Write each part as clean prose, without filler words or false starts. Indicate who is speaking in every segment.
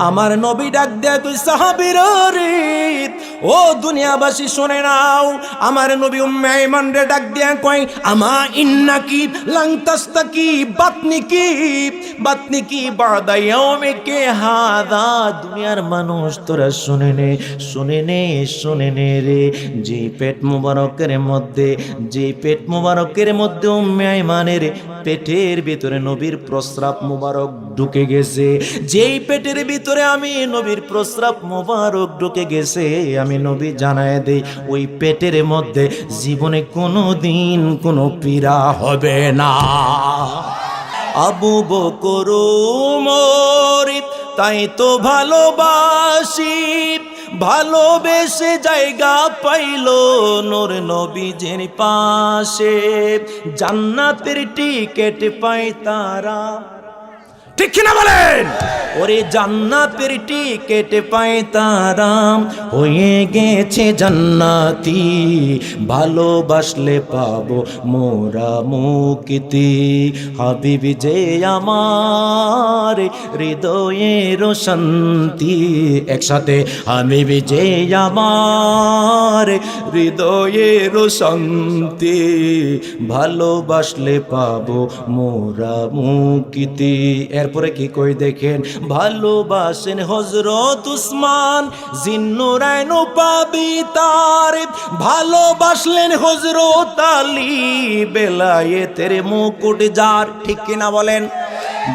Speaker 1: আমার নবী ডাক দেয় তুই সাহাবীরা রে, ও দুনিয়াবাসী শুনে নাও। আমার নবী উম্মে আইমান রে ডাক দেয়া কয় আমা ইন্নাকি লাং তাস্তাকি বাতনিকি বাদা ইয়াউমিকি হাদা। দুনিয়ার মানুষ তোরা শুনে নে রে, যে পেট মুবারকের মধ্যে উম্মে আইমানের পেটের ভিতরে নবীর প্রস্রাব মুবারক ঢুকে গেছে, যেই পেটের ভিতরে আমি নবীর প্রস্রাব মুবারক ঢুকে গেছে, আমি নবী জানায় দেই ওই পেটের মধ্যে জীবনে কোনো দিন কোনো পীড়া হবে না। আবু বকর ওমর তাই তো ভালোবেসে জায়গা পাইলো নূর নবীজির পাশে, জান্নাতের টিকেট পায় তারা। ঠিক কিনা বলেন? ওরে জান্নাতের টিকেট পায় তারা, হয়ে গেছে জান্নাতি, ভালোবাসলে পাবো মোরা মুক্তি। হাবিবি যে আমার হৃদয়ের শান্তি, একসাথে হাবিবি যে আমার হৃদয়ের শান্তি, ভালোবাসলে পাবো মোরা মুক্তি। এরপরে কি কই দেখেন, ভালোবাসেন হযরত উসমান জিন্নুরাইন পাবিতার, ভালোবাসলেন হযরত আলী বেলায়েতের মুকুট যার। ঠিক কিনা বলেন?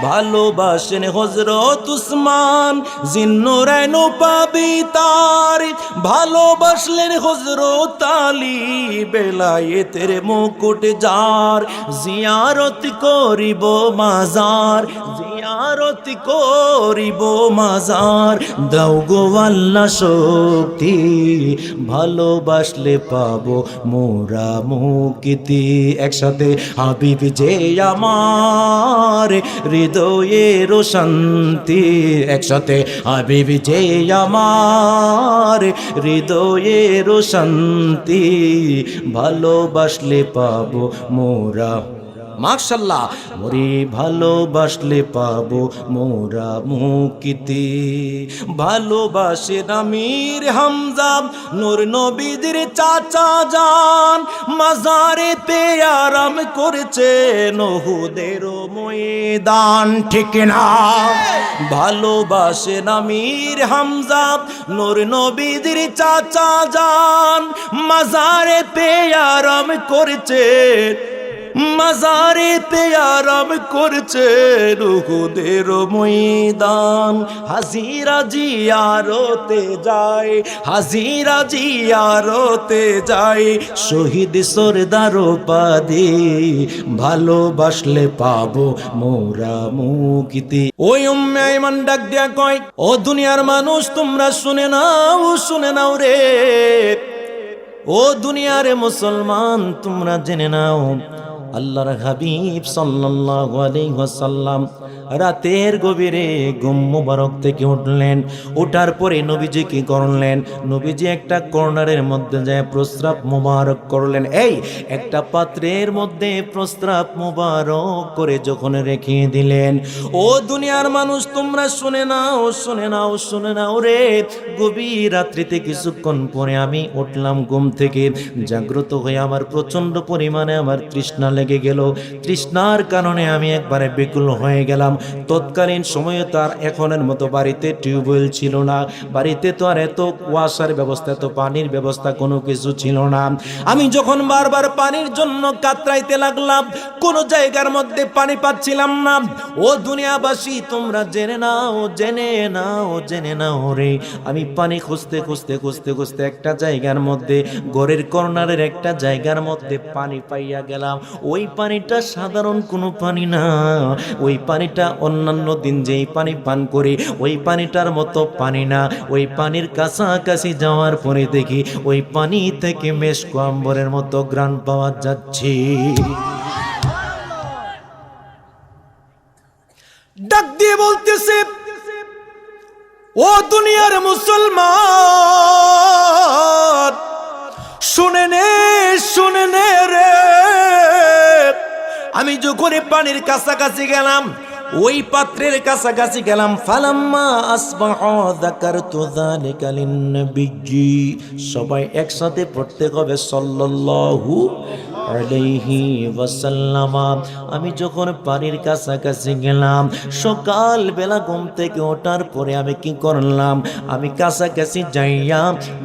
Speaker 1: ভালোবাসেন হযরত উসমান জিন্নুরাইন পাবিতার, ভালোবাসলেন হযরত আলী বেলায়েতের মুকুট যার। জিয়ারত করিব মাজার, জিয়ারত করিব মাজার, দাও গো আল্লাহ শক্তি, ভালোবাসলে পাবো মোরা মুক্তি। একসাথে হাবিব যে আমার হৃদয়ের শান্তি, একসাথে হাবিব যে আমার হৃদয়ের শান্তি, ভালোবাসলে পাবো মোরা। মাশাআল্লাহ, মোরে ভালোবাসলে পাবো মোরা মুক্তি। ভালোবাসে আমির হামজা নূর নবীদের চাচা জান, মাজারেতে আরাম করেছে উহুদের ময়দান। ঠিক না? ভালোবাসে আমির হামজা নূর নবীদের চাচা জান, মাজারেতে আরাম করেছে, মাজারেতে আরাম করছে উহুদের ময়দান। হাজিরা জিয়ারতে যায়, হাজিরা জিয়ারতে যায়, শহীদ সরদার উপাধি, ভালোবাসলে পাবো মোরা মুক্তি। ওই উম্মে আইমান ডাক দিয়া কয় ও দুনিয়ার মানুষ তোমরা শুনে নাও রে, ও দুনিয়ার মুসলমান তোমরা জেনে নাও, আল্লাহর হাবিব সাল্লাল্লাহু আলাইহি ওয়াসাল্লাম রাতের গভীরে ঘুম মুবারক থেকে উঠলেন। ওঠার পরে নবীজি কি করলেন? নবীজি একটা কর্নারের মধ্যে যায় প্রস্রাব মুবারক করলেন। এই একটা পাত্রের মধ্যে প্রস্রাব মুবারক করে যখন রেখে দিলেন, ও দুনিয়ার মানুষ তোমরা শুনে নাও রে, গভীর রাত্রিতে কিছুক্ষণ পরে আমি উঠলাম ঘুম থেকে, জাগ্রত হয়ে আমার প্রচন্ড পরিমাণে আমার তৃষ্ণা লেগে গেল। তৃষ্ণার কারণে আমি একবারে বিকল হয়ে গেলাম। তৎকালীন সময়ে তো আর এখনের মতো বাড়িতে টিউবওয়েল ছিল না, বাড়িতে তো আর এত ওয়াসার ব্যবস্থা, এত পানির ব্যবস্থা কোনো কিছু ছিল না। আমি যখন বারবার পানির জন্য কাতরাইতে লাগলাম, কোনো জায়গার মধ্যে পানি পাচ্ছিলাম না। ও দুনিয়াবাসী তোমরা জেনে নাও রে, আমি পানি খুঁজতে একটা জায়গার মধ্যে, ঘরের কর্নারের একটা জায়গার মধ্যে পানি পাইয়া গেলাম। ওই পানিটা সাধারণ কোনো পানি না, ওই পানিটা অন্যান্য দিন যেই পানি পান করি ওই পানিটার মতো পানি না। ওই পানির কাছাকাছি যাওয়ার পরে দেখি ওই পানি থেকে মেশকো আম্বরের মতো ঘ্রাণ পাওয়া যাচ্ছে। ডাক দিয়ে বলতেছে ও দুনিয়ার মুসলমান শুনে নে রে, আমি যখন পানির কাছাকাছি গেলাম ওই পাত্রের কাছাকাছি গেলাম। ফালাম্মা আসবাহা যাকারতু যালিকা লিন-নবিয়্যি, সবাই একসাথে পড়তে হবে সাল্লাল্লাহু আলাইহি ওয়াসাল্লাম। আমি যখন পানির কাছাকাছি গেলাম, সকাল বেলা ঘুম থেকে ওঠার পরে আমি কি করলাম, আমি কাছাকাছি যাইয়া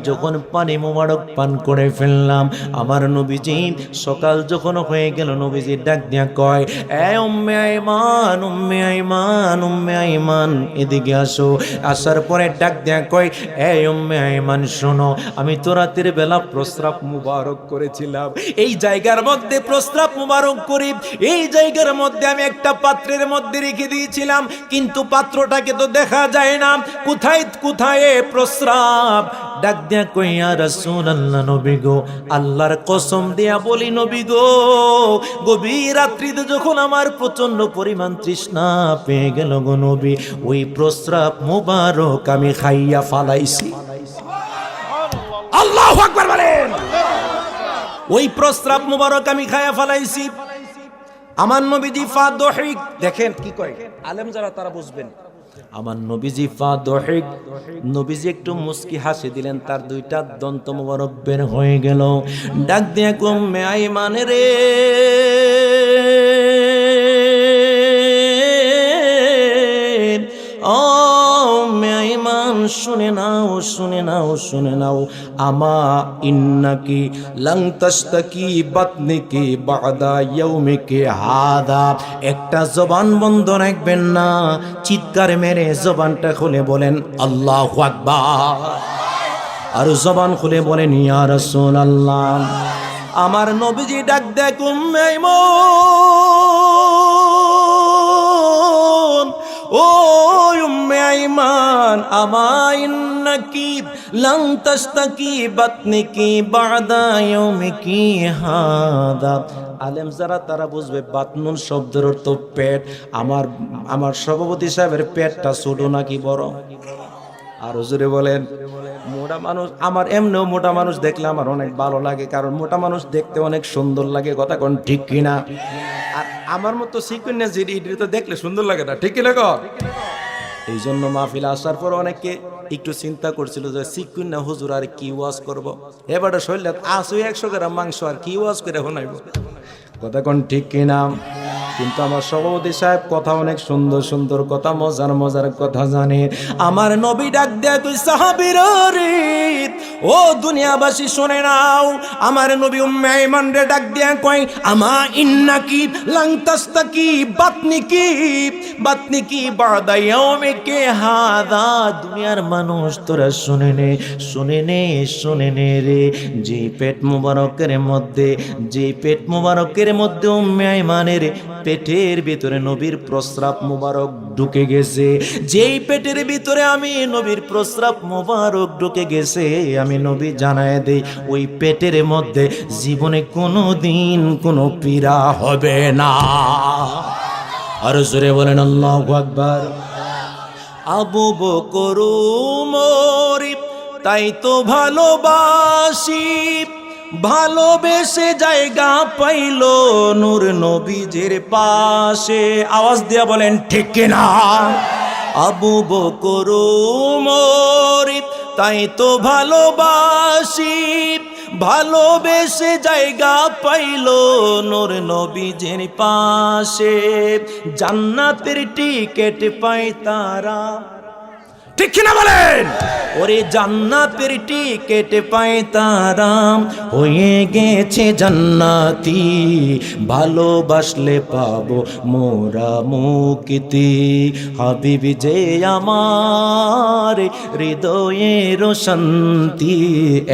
Speaker 1: যখন পানি মোবারক পান করে ফেললাম, আমার নবীজি সকাল যখন হয়ে গেল, নবীজি ডাক দিয়া কয়, এ উম্মে আইমান, উম্মে আইমান, উম্মে আইমান, এদিকে আসো। আসার পরে ডাক দিয়া কয়, এ উম্মে আইমান শোনো, আমি তো রাতের বেলা প্রস্রাব মুবারক করেছিলাম, এই জায়গার মধ্যে প্রস্রাব মুবারক করি, এই জায়গার মধ্যে আমি একটা পাত্রের মধ্যে রেখে দিয়েছিলাম, কিন্তু পাত্রটাকে তো দেখা যায় না, কোথায় কোথায় প্রস্রাব। ডাক দিয়া কই, ইয়া রাসূলুল্লাহ, নবী গো, আল্লাহর কসম দিয়া বলি নবী গো, গভীর রাত্রিতে যখন আমার প্রচন্ড পরিমাণ তৃষ্ণা পেয়ে গেল গো নবী, ওই প্রস্রাব মুবারক আমি খাইয়া ফালাইছি। আল্লাহু আকবার বলেন। ওই প্রস্রাব মুবারক আমি খাইয়া ফালাইছি। আমার নবীজি ফাদহিক, দেখেন কি কয় আলেম যারা তারা বুঝবেন, আমার নবীজি ফাদহিক, নবীজি একটু মুস্কি হাসি দিলেন, তার দুইটা দন্ত মুবারক বের হয়ে গেল। ডাক দিয়া উম্মে আইমান রে, ও উম্মে আইমান, শুনে নাও, শুনে নাও, শুনে নাও, আমা ইন্নাকি লাং তাশতাকি বাতনিকি বাদা ইয়াউমিকি হাদা। একটা জবান বন্ধ রাখবেন না, চিৎকার মেরে জবানটা খুলে বলেন আল্লাহু আকবার, আর জবান খুলে বলেন ইয়া রাসূলুল্লাহ। আমার নবীজি ডাক দেয়, উম্মে আইমান, ও উম্মে আইমান, আমা ইন্নাকি লাং তাশতাকি বাতনিকি বাদা ইয়াউমিকি হাদা। আলেম যারা তারা বুঝবে, বাতনুন শব্দের অর্থ পেট। আমার সভাপতি সাহেবের পেটটা ছোট নাকি বড়? আর হুজুরে বলেন, মোটা মানুষ, আমার এমনিও মোটা মানুষ দেখলে আমার অনেক ভালো লাগে, কারণ মোটা মানুষ দেখতে অনেক সুন্দর লাগে, কথা কোন ঠিক কিনা? আর আমার মতো সিকুন্যা জিডি তো দেখলে সুন্দর লাগে না, ঠিক কিনা? এই জন্য মাহফিল আসার পর অনেকে একটু চিন্তা করছিল যে সিকুন্যা হুজুর আর কি ওয়াজ করব, এবারে শরীরে আসু 100 গ্রাম মাংস আর কি ওয়াজ করে শোনাইব, কথা কোন ঠিক কিনা? কিন্তু আমার সভাপতি সাহেব কথা অনেক সুন্দর সুন্দর কথা, মজার মজার কথা জানে। আমার নবী ডাক দেয়, তুই সাহাবীরা রে, ও দুনিয়াবাসী শুনে নাও, আমার নবী উম্মে আইমান রে ডাক দেয়া কয়, আমা ইন্নাকি লাং তাশতাকি বাতনিকি বাতনিকি বাদা ইয়াউমিকি হাদা। দুনিয়ার মানুষ তোরা শুনে নে, শুনে নে, শুনে নে রে, যে পেট মুবারকের মধ্যে, যে পেট মুবারকের মধ্যে উম্মে আইমানের পেটের ভিতরে নবীর প্রস্রাব মুবারক ঢুকে গেছে, যেই পেটের ভিতরে আমি নবীর প্রস্রাব মুবারক ঢুকে গেছে, আমি নবী জানায় দেই, ওই পেটের মধ্যে জীবনে কোনো দিন কোনো পীড়া হবে না। আর জোরে বলেন আল্লাহু আকবার। আবু বকর উমর তাই তো ভালোবাসি, ভালোবেসে জায়গা পাইল নূর নবীজির পাশে। আওয়াজ দিয়া বলেন ঠিক কিনা? আবু বকর উমর তাই তো ভালোবাসি, ভালোবেসে জায়গা পাইল নূর নবীজির পাশে, জান্নাতের টিকেট পাই তারা, ঠিক কিনা বলেন? ওরে জান্নাতের টিকেট পায় তারা, হয়ে গেছে জান্নাতি, ভালোবাসলে পাবো মোরা মুক্তি। হাবিবি যে আমার হৃদয়ের শান্তি,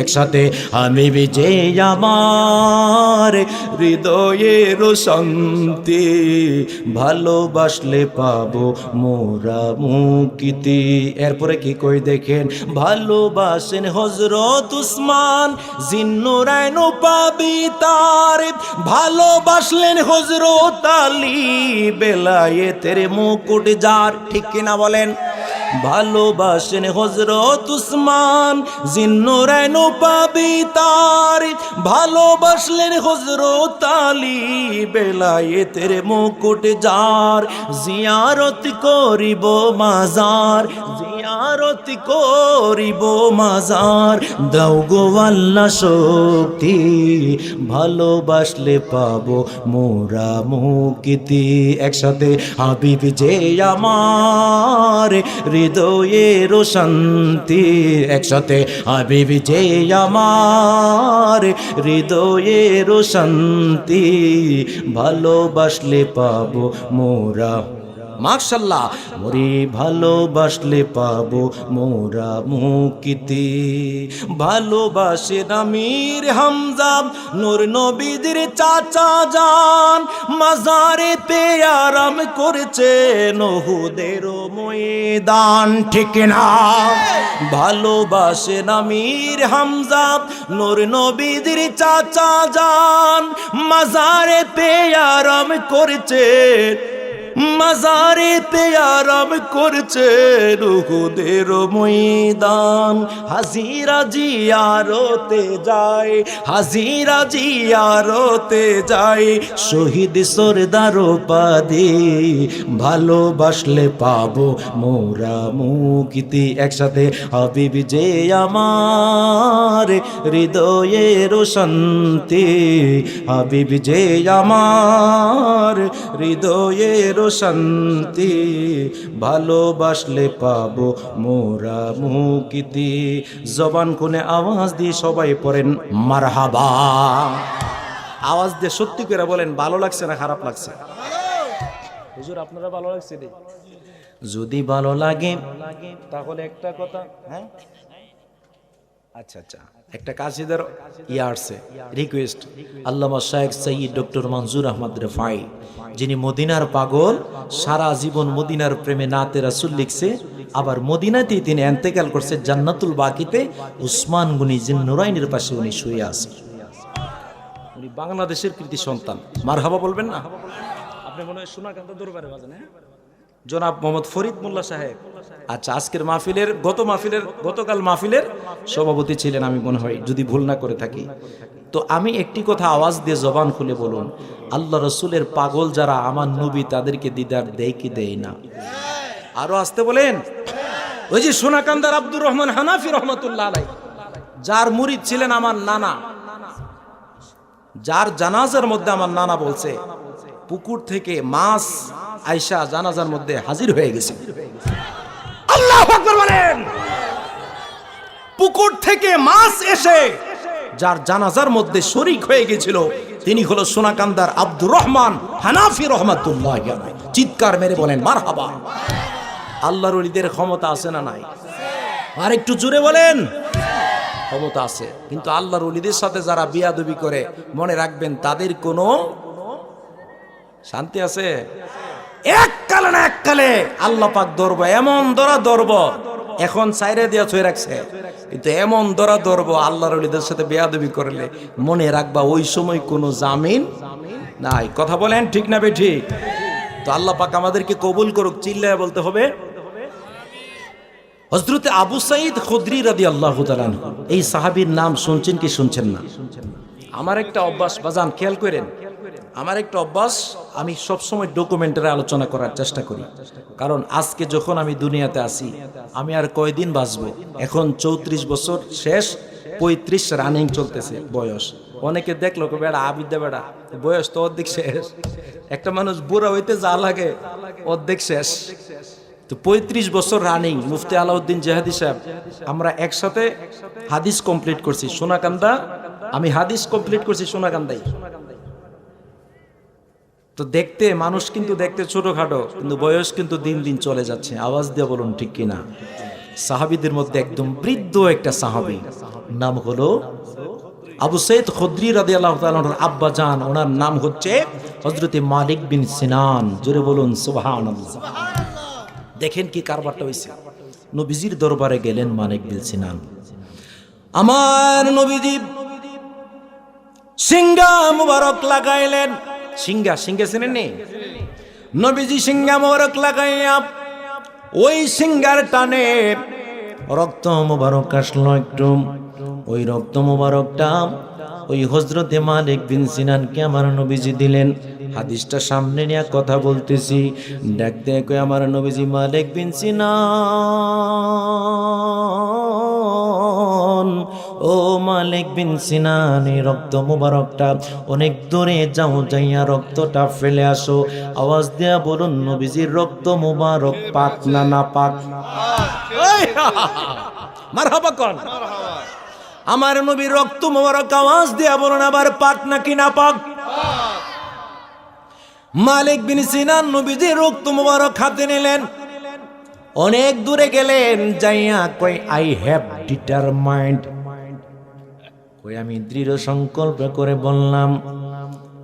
Speaker 1: একসাথে হাবিবি যে আমার হৃদয়ের শান্তি, ভালোবাসলে পাবো মোরা মুক্তি। এরপরে কি কই দেখেন, ভালোবাসেন হযরত উসমান জিন্নুরাইন পাবি তার, ভালোবাসলেন হযরত আলী বেলায়েতের মুকুট যার, ঠিক কিনা বলেন? ভালোবাসেন হযরত উসমান জিন্নুরাইন পাবি তার, ভালোবাসলেন হযরত আলী বেলায়েতের মুকুট যার, জিয়ারত করিব মাজার, জিয়ারত করিব মাজার, দাও গো আল্লাহ শক্তি, ভালোবাসলে পাবো মোরা মুক্তি। একসাথে হাবিব যে আমার হৃদয়ের শান্তি, একসাথে হাবিব যে আমার হৃদয়ের শান্তি, ভালোবাসলে পাবো মোরা, মাশাআল্লাহ, মোরে ভালোবাসলে পাবো মোরা মুক্তি। ভালোবাসে আমির হামজা নূর নবীদের চাচা জান, মাজারেতে আরাম করেছেন উহুদের ময়দান, ঠিক না? ভালোবাসে আমির হামজা নূর নবীদের চাচা জান, মাজারেতে আরাম করেছেন, মাজারেতে আরাম করছে উহুদের ময়দান। হাজিরা জিয়ারতে যায়, হাজিরা জিয়ারতে যায়, শহীদ সরদার উপাধি, ভালোবাসলে পাবো মোরা মুক্তি। একসাথে হাবিব যে আমার হৃদয়ের শান্তি, হাবিব যে আমার হৃদয়ের শান্তি, ভালোবাসলে পাবো মোরা মুক্তি। জবান কোণে আওয়াজ দিয়ে সবাই পড়েন মারহাবা। আওয়াজ দিয়ে সত্যি করে বলেন ভালো লাগছে না খারাপ লাগছে? হুজুর আপনারা ভালো লাগছে? যদি ভালো লাগে তাহলে একটা কথা, হ্যাঁ আচ্ছা আচ্ছা, একটা কাশিদার আসছে রিকোয়েস্ট, আল্লামা শায়েখ সৈয়দ ডক্টর মনজুর আহমদ রেফাই, যিনি মদিনার পাগল, সারা জীবন মদিনার প্রেমে নাতে রাসূল লিখছে, আবার মদিনাতেই তিনি ইন্তেকাল করছে, জান্নাতুল বাকিতে উসমান গনি জিন্নুরাইনের পাশে উনি শুয়ে আছেন। উনি বাংলাদেশের কৃতি সন্তান। মারহাবা বলবেন না? আপনি মনে হয় সোনাকান্ত দরবারে বাজেন, হ্যাঁ? জনাব মোহাম্মদ ফরিদ মোল্লা সাহেব, আচ্ছা আজকের মাহফিলের গতকাল মাহফিলের সভাপতি ছিলেন আমি মনে হয়, যদি ভুল না করে থাকি। তো আমি একটি কথা আওয়াজ দিয়ে জবান খুলে বলুন, আল্লাহ রসুলের পাগল যারা আমার নবী তাদেরকে দিদার দেয় কি দেয় না? আরো আসতে বলেন। ওই যে সোনাকান্দার আব্দুর রহমান হানাফি রহমাতুল্লাহ আলাইহি, যার মুরিদ ছিলেন আমার নানা, যার জানাজার মধ্যে আমার নানা বলছে পুকুর থেকে মাছ আয়েশা জানাজার মধ্যে হাজির হয়ে গেছে। আল্লাহু আকবার বলেন। পুকুর থেকে মাছ এসে যার জানাজার মধ্যে শরীক হয়ে গেছিল তিনি হলো সোনাকান্দার আব্দুর রহমান হানাফি রহমাতুল্লাহ আলাইহি। চিৎকার মেরে বলেন মারহাবা। আল্লাহর ওলিদের ক্ষমতা আছে না নাই? আর একটু জোরে বলেন। ক্ষমতা আছে, কিন্তু আল্লাহর ওলিদের সাথে যারা বিয়াদবি করে মনে রাখবেন তাদের কোনো শান্তি আছে? এককালে না এককালে আল্লাহ পাক ধরব, এমন ধরা ধরব, এখন সাইরে দিয়া ছুঁয়ে রাখছে, কিন্তু এমন ধরা ধরব আল্লাহর ওলিদের সাথে বেয়াদবি করলে মনে রাখবা ওই সময় কোনো জামিন নাই। কথা বলেন ঠিক না বে ঠিক? তো আল্লাহ পাক আমাদেরকে কবুল করুক। চিল্লায় বলতে হবে। হযরতে আবু সাঈদ খুদরি রাদিয়াল্লাহু তাআলা আনহু, এই সাহাবীর নাম শুনছেন কি শুনছেন না? আমার একটা অভ্যাস বাজান, খেয়াল করেন, আমার একটা অভ্যাস, আমি সবসময় ডকুমেন্টারি আলোচনা করার চেষ্টা করি, কারণ আজকে যখন আমি দুনিয়াতে আসি আমি আর কয়দিন বাঁচবো? এখন 34 বছর শেষ, 35 রানিং চলতেছে বয়স। অনেকে দেখলো বেড়া আবিদ্যা বেড়া, বয়স তো অর্ধেক শেষ। একটা মানুষ বুড়া হইতে যা লাগে অর্ধেক শেষ। তো 35 বছর রানিং। মুফতি আলাউদ্দিন জেহাদি সাহেব, আমরা একসাথে হাদিস কমপ্লিট করছি সোনাকান্দা, আমি হাদিস কমপ্লিট করছি সোনাকান্দাই। তো দেখতে মানুষ কিন্তু দেখতে ছোটখাটো, কিন্তু বয়স কিন্তু দিন দিন চলে যাচ্ছে। আওয়াজ দিয়ে বলুন ঠিক কিনা? সাহাবীদের মধ্যে একদম বৃদ্ধ একটা সাহাবী, নাম হলো আবু সাঈদ খুদরি রাদিয়াল্লাহু তাআলা আনহুর আব্বা জান, ওনার নাম হচ্ছে হযরতে মালিক বিন সিনান। জোরে বলুন সুবহানাল্লাহ। দেখেন কি কারবারটা হইছে। নবীজির দরবারে গেলেন মালিক বিন সিনান। আমার নবীজি সিংহা মুবারক লাগাইলেন। সিংহা চিনেন নি? নবীজি সিংহা মুবারক লাগাইয়া ওই সিংহার টানে রক্ত মোবারক আসলো একটু। ওই রক্ত মোবারকটা ওই হযরতে মালিক বিন সিনানকে আমার নবীজি দিলেন। হাদিসটা সামনে নিয়ে কথা বলতেছি, দেখতে কই আমার নবীজি মালিক বিন সিনান, ও মালিক বিন সিনান, এই রক্ত মোবারকটা অনেক দূরে যাও, যাইয়া রক্তটা ফেলে আসো। আওয়াজ দেয়া বলুন, নবীজির রক্ত মোবারক পাক না না পাক? মারহাবা কোন? আমার নবীর রক্ত মোবারক আওয়াজ দেয়া বলুন আবার, পাক নাকি না পাক? মালিক বিন সিনান নবীজির রক্ত মোবারক হাতে নিলেন, অনেক দূরে গেলেন, যাইয়া কই আই হ্যাভ ডিটারমাইন্ড, কই আমি দৃঢ় সংকল্প করে বললাম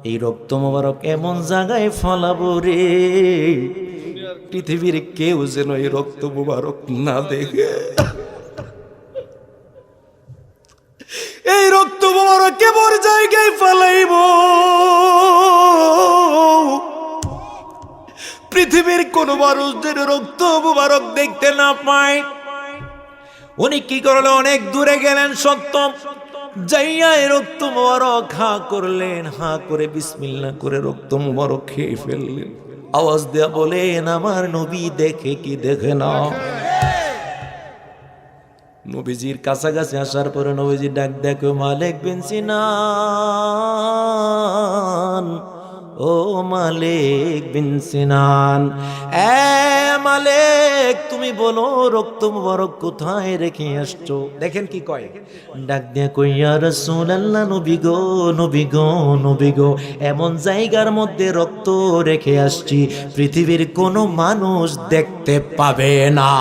Speaker 1: এই রক্ত মোবারক এমন জায়গায় ফলাবো রে, পৃথিবীর কেউ যেন এই রক্ত মোবারক না দেখে। এই রক্ত মোবারক কেমন জায়গায় ফলাইব, পৃথিবীর কোন মানুষ যেন রক্ত মোবারক দেখতে না পায়। উনি কি করলেন, অনেক দূরে গেলেন সত্য, যাইয়া রক্ত মোবারক হা করলেন, হা করে বিসমিল্লাহ করে রক্ত মোবারক খেয়ে ফেললেন। আওয়াজ দেয়া বলেন, আমার নবী দেখে কি দেখে না? নবীজির কাছাকাছি আসার পরে নবীজি ডাক দেখো, মালিক বিন সিনান, ও মালিক বিন সিনান, এ মালিক তুমি বলো রক্ত মুবারক কোথায় রেখে আসছো? দেখেন কি কয়, ডাক দিয়ে কই, ইয়া রাসূলুল্লাহ, নবী গো, নবী গো, নবী গো, এমন জায়গার মধ্যে রক্ত রেখে আসছি পৃথিবীর কোনো মানুষ দেখতে পাবে না।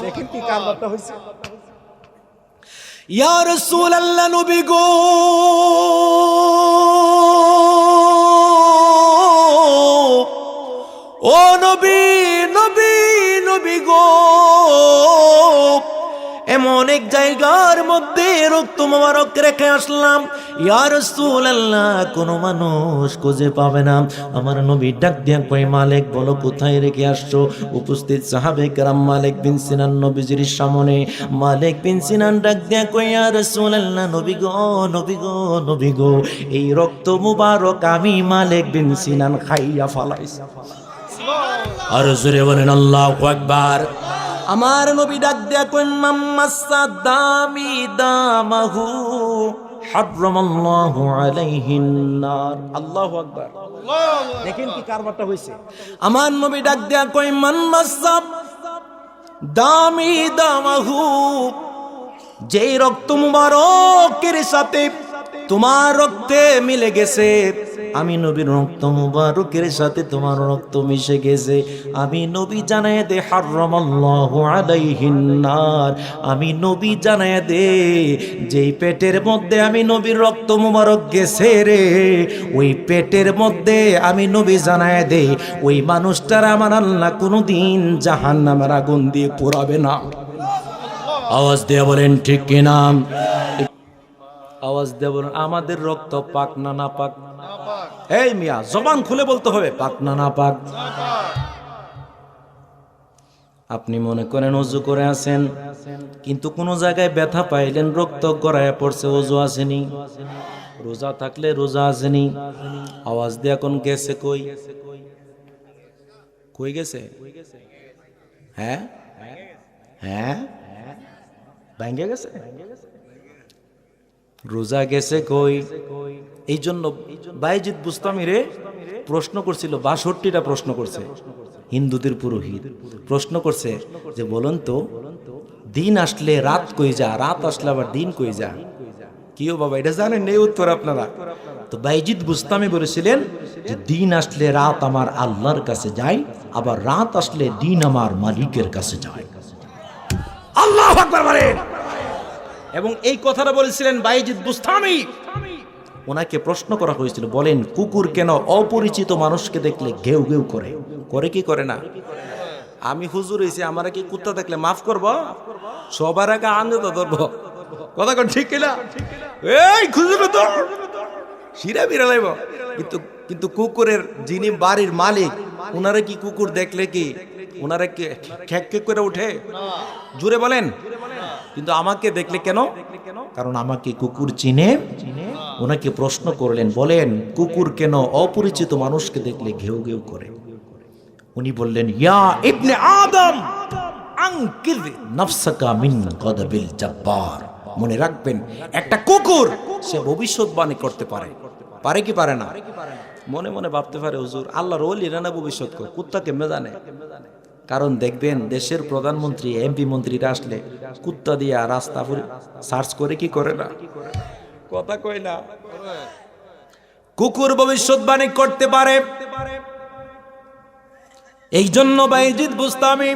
Speaker 1: দেখেন কি কারবারটা হইছে। ইয়া রাসূলুল্লাহ, নবী গো, ও নবী, নবী, নবী গো, এমন এক জায়গার মধ্যে রক্ত মোবারক রেখে আসলাম, ইয়া রাসূলুল্লাহ, কোনো মানুষ খুঁজে পাবে না। আমার নবী ডাক দিয়ে কই, মালিক বলো কোথায় রেখে আসছো? উপস্থিত সাহাবে কেরাম মালিক বিন সিনান নবীজির সামনে। মালিক বিন সিনান ডাক দিয়ে কই, ইয়া রাসূলুল্লাহ, নবী গো, নবী গো, নবী গো, এই রক্ত মুবারক আমি মালিক বিন সিনান খাইয়া ফালাইছি। আর জোরে বলেন আল্লাহু আকবার। আমার নবী ডাক দিয়া কই, মাম্মাসা দামি দামাহু হারামাল্লাহু আলাইহিন নার। আল্লাহু আকবার। দেখেন কি কারবারটা হইছে। আমার নবী ডাক দিয়া কই, মাম্মাসা দামি দামাহু, যেই রক্ত মুবারকের সাথে তোমার রক্তে মিলে গেছে, আমি নবীর রক্ত মুবারকের সাথে তোমার রক্ত মিশে গেছে, আমি নবী জানায়ে দে হারামাল্লাহু আলাইহিন নার। আমি নবী জানায়ে দে, যেই পেটের মধ্যে আমি নবীর রক্ত মুবারক গেছে রে, ওই পেটের মধ্যে আমি নবী জানায়ে দে, ওই মানুষটার আমার আল্লাহ কোনোদিন জাহান্নামের আগুন দিয়ে পোড়াবে না। আওয়াজ দিয়ে বলেন ঠিক কিনা? আওয়াজ দিয়ে বলেন, আমাদের রক্ত পাক না না পাক? এই মিয়া, জবান খুলে বলতে হবে, পাক না না পাক? আপনি মনে করেন ওযু করে আছেন, কিন্তু কোন জায়গায় ব্যথা পাইলেন, রক্ত গড়ায় পড়ছে, ওযু আসেনি? রোজা থাকলে রোজা আসেনি? আওয়াজ দিয়ে এখন গেছে কই? কই গেছে? হ্যাঁ হ্যাঁ, ভাঙ্গে গেছে? রোজা গেছে কই? এই জন্য বাইজিদ বুস্তামি রে প্রশ্ন করছিল, ৬২টা প্রশ্ন করছে, হিন্দুদের পুরোহিত প্রশ্ন করছে যে বলুন তো, দিন আসলে রাত কই যা, রাত আসলে আবার দিন কই যা? কিও বাবা, এটা জানেন এই উত্তর আপনারা? তো বাইজিদ বুস্তামি বলেছিলেন যে দিন আসলে রাত আমার আল্লাহর কাছে যায়, আবার রাত আসলে দিন আমার মালিকের কাছে যায়। আল্লাহু আকবার বলেন। এবং এই কথাটা বলেছিলেন বাইজিদ বুস্তামি। ওনাকে প্রশ্ন করা হয়েছিল, বলেন কুকুর কেন অপরিচিত মানুষকে দেখলে ঘেউ ঘেউ করে? করে কি করে না? আমি হুজুর হইছি, আমার কি কুত্তা দেখলে মাফ করব? সবার আগে আনন্দ ধরবো। কথা কোন ঠিক কিনা? এই হুজুর তো শিরা বিড়ালাইব, কিন্তু কুকুরের যিনি বাড়ির মালিক, উনারে কি কুকুর দেখলে কি উনারে কি খ্যাক খ্যাক করে ওঠে? জোরে বলেন। কিন্তু আমাকে দেখলে কেন? কারণ আমাকে কুকুর চিনে। ওনাকে প্রশ্ন করলেন, বলেন কুকুর কেন অপরিচিত মানুষকে দেখলে ঘেউ ঘেউ করে? উনি বললেন, ইয়া ইবনে আদম আনকিদ নাফসাকা মিন গাদাবিল জাব্বার। মনে রাখবেন, একটা কুকুর সে ভবিষ্যৎবাণী করতে পারে, পারে কি পারে না? মনে মনে ভাবতে পারে, হুজুর আল্লাহর ওলিরা না ভবিষ্যৎ করে, কুত্তা কেমনে জানে? কারণ দেখবেন দেশের প্রধানমন্ত্রী এমপি মন্ত্রীরা আসলে কুত্তা দিয়া রাস্তা সার্চ করে কি করে না? কথা কয় না? কুকুর ভবিষ্যৎবাণী করতে পারে। এই জন্য বাইজিদ বুস্তামি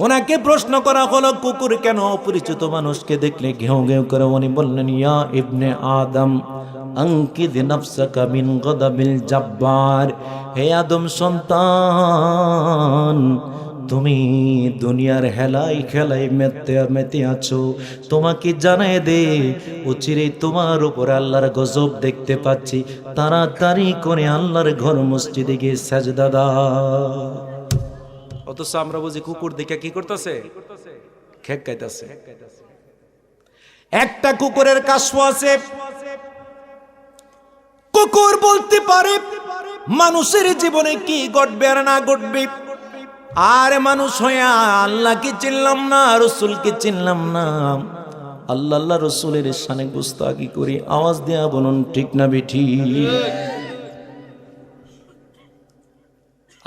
Speaker 1: ওনাকে প্রশ্ন করা হলো, কুকুর কেন অপরিচিত মানুষকে দেখলে ঘেউ ঘেউ করে? উনি বললেন, ইয়া ইবনে আদম আনকিদ নাফসাকা মিন গাদাবিল জাব্বার। হে আদম সন্তান, তুমি দুনিয়ার হেলাই খেলাই মেতে আছো। তোমাকে জানাই দে, অচিরে তোমার উপর আল্লাহর গজব দেখতে পাচ্ছি। তাড়াতাড়ি করে আল্লাহর ঘর মসজিদে গিয়ে সাজদা দাও। অথচ আমরা বুঝি কুকুর দেখে কি করতেছে? খেক গাইতেছে। একটা কুকুরের কাশফ আছে। কুকুর বলতে পারে মানুষের জীবনে কি ঘটবে আর না ঘটবে। আর মানুষ হইয়া আল্লাহকে চিনলাম না, রসুলকে চিনলাম না, আল্লাহ রসুলের শানে গুস্তাখি করি। আওয়াজ দেয়া বলুন ঠিক না বেঠি?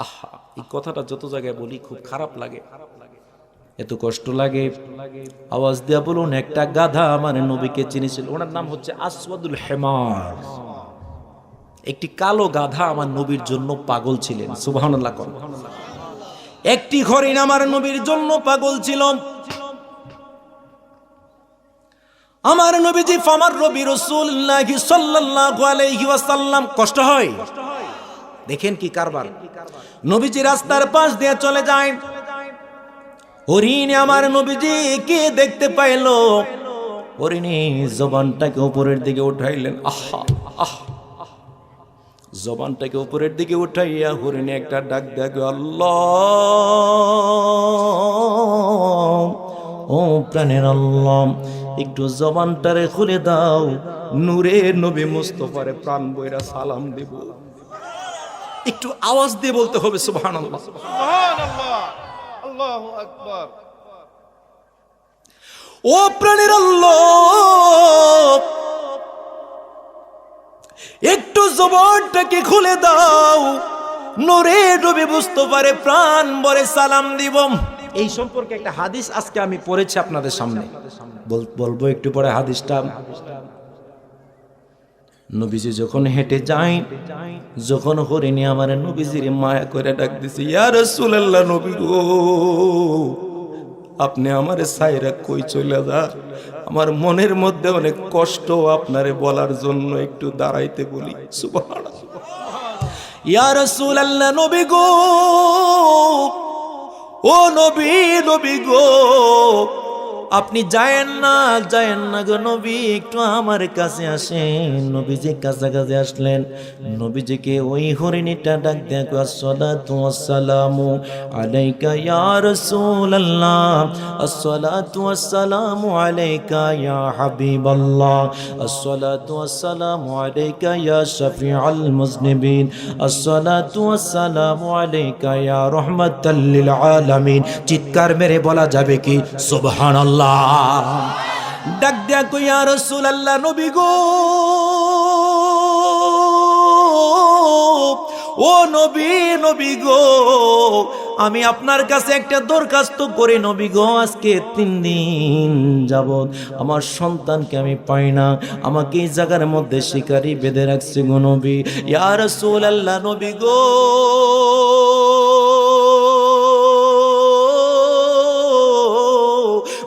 Speaker 1: আহা, এই কথাটা যত জায়গায় বলি খুব খারাপ লাগে, এত কষ্ট লাগে। আওয়াজ দেয়া বলুন, একটা গাধা আমার নবীকে চিনেছিল, ওনার নাম হচ্ছে আসওয়াদুল হিমার। একটি কালো গাধা আমার নবীর জন্য পাগল ছিলেন। সুবহানাল্লাহ। একটি হরিণ আমার নবীর জন্য পাগল ছিল। আমার নবীজি ফামার রবি রাসূলুল্লাহ সাল্লাল্লাহু আলাইহি ওয়াসাল্লাম। কষ্ট হয়, দেখেন কি কারবার। নবীজি রাস্তার পাশ দিয়ে চলে যায়, হরিণ আমার নবীজি কে দেখতে পাইল, হরিণী জবানটাকে উপরের দিকে উঠাইলেন। আহা আহা, জবানটাকে উপরের দিকে উঠাইয়া হরিণী একটা ডাক দেয়, আল্লাহ, ও প্রাণের আল্লাহ, একটু জবানটারে খুলে দাও, নূরে নবী মুস্তাফারে প্রাণ বইরা সালাম দেব। একটু আওয়াজ দিয়ে বলতে হবে সুবহানাল্লাহ, সুবহানাল্লাহ, আল্লাহু আকবার। ও প্রাণের আল্লাহ, একটু জবানটাকে খুলে দাও, নূরে নবী মুস্তাফারে প্রাণ ভরে সালাম দিব। এই সম্পর্কে একটা হাদিস আজকে আমি পড়েছি আপনাদের সামনে, বলবো একটু পরে হাদিসটা। নবীজি যখন হেঁটে যায়, যখন হরিণী আমার নবীজির মায়া করে ডাক দিছে, ইয়া রাসূলুল্লাহ, নবী গো, আপনি আমারে ছাইরা কই চলে যা, আমার মনের মধ্যে অনেক কষ্ট, আপনারে বলার জন্য একটু দাঁড়াইতে বলি। সুবহানাল্লাহ। ইয়া রাসূলুল্লাহ, নবী গো, ও নবী, নবী গো, আপনি যায়েন না গো নবী, একটু আমার কাছে আসেন। নবীজি কাছাকাছি আসলেন, নবীজিকে ওই হরিণীটা ডাক দেয়, আসসালাতু ওয়াসসালামু আলাইকা ইয়া রাসূলুল্লাহ, আসসালাতু ওয়াসসালামু আলাইকা ইয়া হাবিবাল্লাহ, আসসালাতু ওয়াসসালামু আলাইকা ইয়া শাফিউল মুজনিবিন, আসসালাতু ওয়াসসালামু আলাইকা ইয়া রাহমাতাল লিল আলামিন। চিৎকার মেরে বলা যাবে কি সুবহানাল্লাহ। ডাক দেয়া কই, ইয়া রাসূলুল্লাহ, নবী গো, ও নবী, নবী গো, আমি আপনার কাছে একটা দরখাস্ত করে, নবী গো, আজকে 3 দিন যাবত আমার সন্তানকে আমি পাই না, আমাকে এই জায়গার মধ্যে শিকারি বেঁধে রাখছে গো নবী। ইয়া রাসূলুল্লাহ, নবী গো,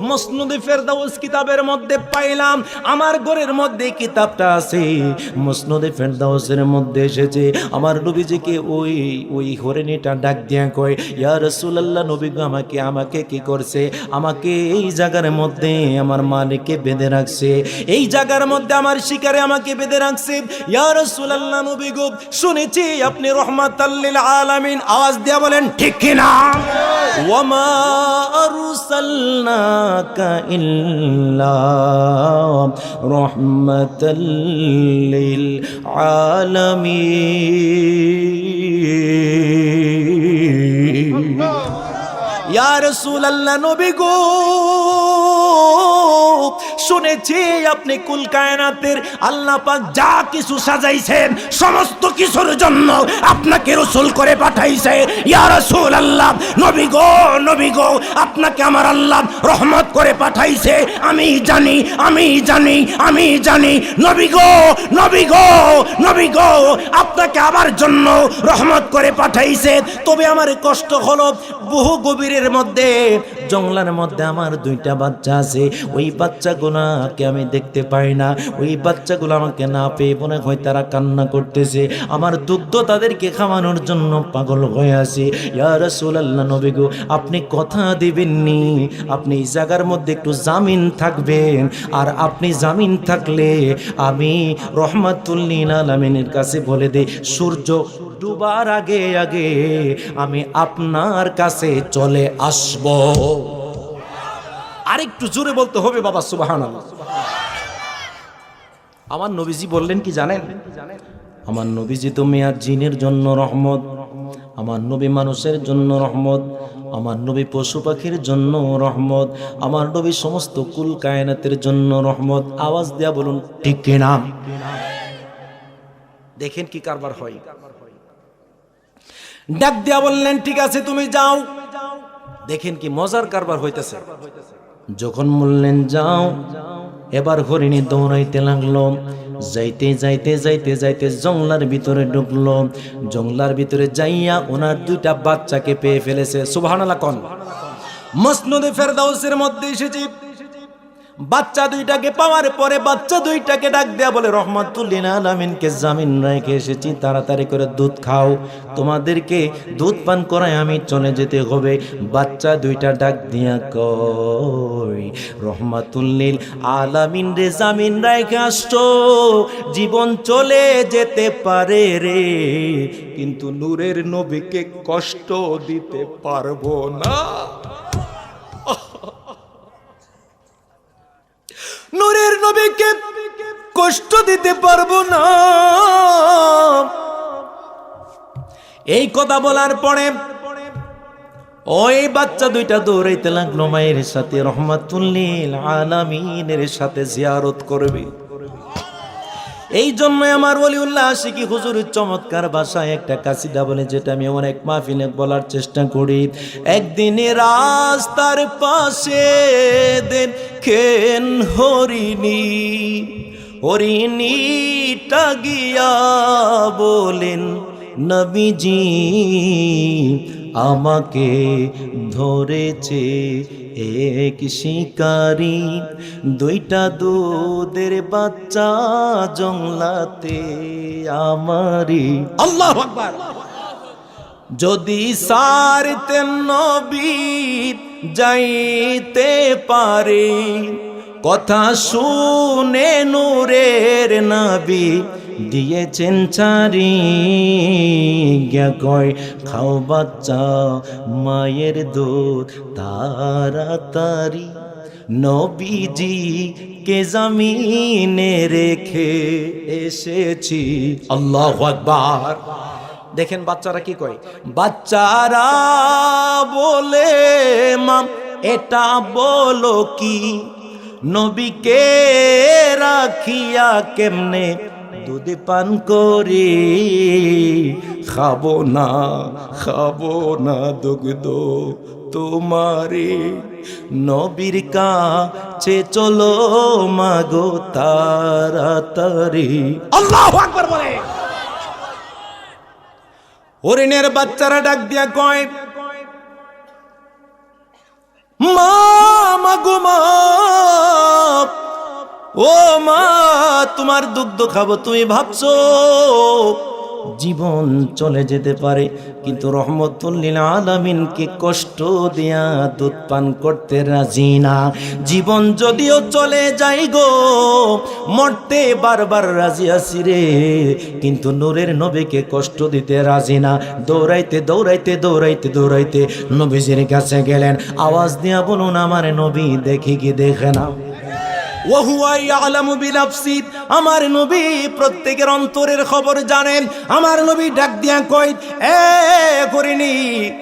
Speaker 1: মুসনাদে ফেরদাউস কিতাবের মধ্যে পাইলাম, আমার ঘরের মধ্যে কিতাবটা আছে, মুসনাদে ফেরদাউসের মধ্যে এসেছে আমার নবীজিকে ওই হরিণীটা ডাক দিয়া কয়, ইয়া রাসূলুল্লাহ, নবী গো আমাকে কি করছে, আমাকে এই জায়গার মধ্যে আমার মালিককে বেঁধে রাখছে, এই জায়গার মধ্যে আমার শিকারে আমাকে বেঁধে রাখছে। ইয়া রাসূলুল্লাহ, নবী গো শুনেছি আপনি রাহমাতাল লিল আলামিন। আওয়াজ দিয়া বলেন ঠিক কি না? ওয়ামা আরসালনাকা ইল্লা রাহমাতাল লিল আলামিন। ইয়া রাসূলুল্লাহ, নবী গো শুনেছি আপনি কুল কায়নাতের আল্লাহ পাক যা কিছু সাজাইছেন সমস্ত কিছুর জন্য আপনাকে রাসূল করে পাঠাইছে। ইয়া রাসূলুল্লাহ, নবী গো আপনাকে আমার আল্লাহ রহমত করে পাঠাইছে, আমি জানি। নবী গো আপনাকে আমার জন্য রহমত করে পাঠাইছে। তবে আমার কষ্ট হলো, বহু গভীরের মধ্যে জঙ্গলের মধ্যে আমার দুইটা বাচ্চা আছে, ওই বাচ্চাগুলোকে আমি দেখতে পাই না, ওই বাচ্চাগুলো আমাকে না পেয়ে মনে হয় তারা কান্না করতেছে, আমার দুগ্ধ তাদেরকে খাওয়ানোর জন্য পাগল হয়ে আছি। ইয়া রাসূলুল্লাহ, নবী গো আপনি কথা দিবেননি, আপনি এই জায়গার মধ্যে একটু জামিন থাকবেন, আর আপনি জামিন থাকলে আমি রহমাতুল লিল আলামিনের কাছে বলে দেই, সূর্য ডুবার আগে আমি আপনার কাছে চলে আসব। আরেকটু জোরে বলতে হবে বাবা সুবহানাল্লাহ। আমার নবীজি বললেন কি জানেন? আমার নবীজি তো মেয়ার জিনের জন্য রহমত, আমার নবী মানুষের জন্য রহমত, আমার নবী পশু পাখির জন্য রহমত, আমার নবী সমস্ত কুল কায়নাতের জন্য রহমত। আওয়াজ দেয়া বলুন ঠিক কিনা? দেখেন কি কারবার হয়। ডাক দিয়া বললেন ঠিক আছে তুমি যাও। দেখেন কি মজার কারবার হইতেছে। যখন বললেন যাও, এবার হরিণী দৌড়াইতে লাগলো, যাইতে জঙ্গলার ভিতরে ঢুকলো, জঙ্গলার ভিতরে যাইয়া ওনার দুইটা বাচ্চাকে পেয়ে ফেলেছে। সুবহানাল্লাহ কোন? মুসনাদে ফেরদাউসের মধ্যে এসেছে, বাচ্চা দুইটাকে পাওয়ার পরে বাচ্চা দুইটাকে ডাক দেয়া বলে, রহমাতুল লিল আলামিনকে জামিন রেখে এসেছি, তাড়াতাড়ি করে দুধ খাও, তোমাদেরকে দুধ পান করায় আমি চলে যেতে হবে। বাচ্চা দুইটা ডাক দিয়া কই, রহমাতুল লিল আলামিন রে জামিন রেখে আসছো, জীবন চলে যেতে পারে রে, কিন্তু নূরের নবীকে কষ্ট দিতে পারবো না। নূরের নবীকে কষ্ট দিতে পারবো না। এই কথা বলার পরে ওই বাচ্চা দুইটা দৌড়াইতে লাগলো মায়ের সাথে, রহমাতুল লিল আলামিনের সাথে জিয়ারত করবে। এই জন্য আমার ওলিউল্লাহ আশিকি হুজুর চমৎকার ভাষায় একটা কাসিদা বলে, যেটা আমি অনেক মাহফিলে বলার চেষ্টা করি। একদিনে রাস্তার পাশে দেখেন হরিণীটা গিয়া বলেন, নবীজি আমাকে ধরেছে এক শিকারি, দুইটা দুধের বাচ্চা জংলাতে আমারি। আল্লাহু আকবার। যদি সারতেন নবী যাইতে পারে, কথা শুনে নূরের নবী দিয়েছেন ছাড়ি, গিয়া কয় খাও বাচ্চা মায়ের দুধ তাড়াতাড়ি, নবীজি কে জামিনে রেখে এসেছি। আল্লাহু আকবার। দেখেন বাচ্চারা কি কয়, বাচ্চারা বলে মা এটা বলো কি, নবীকে রাখিয়া কেমনে দুধ পান করি, খাবো না দুগ্ধ তোমারে, নবীর কাছে চলো মাগো তাড়াতাড়ি। আল্লাহু আকবার বলে। হরিণের বাচ্চারা ডাক দিয়া কয়, মা মাগো মা, ও মা, তোমার দুগ্ধ খাবো তুমি ভাবছো জীবন চলে যেতে পারে, কিন্তু রহমতুল লিল আলামিনকে কষ্ট দেয়া দুধ পান করতে রাজি না। জীবন যদিও চলে যায় গো, মরতে বারবার রাজি আছি রে, কিন্তু নূরের নবীকে কষ্ট দিতে রাজি না। দৌড়াইতে দৌড়াইতে দৌড়াইতে দৌড়াইতে নবীজির কাছে গেলেন, আওয়াজ দিয়া বলুন আমার নবী দেখি কি দেখে না। আমার নবী প্রত্যেকের অন্তরের খবর জানেন। আমার নবী ডাক দিয়া কই, এ হরিণী,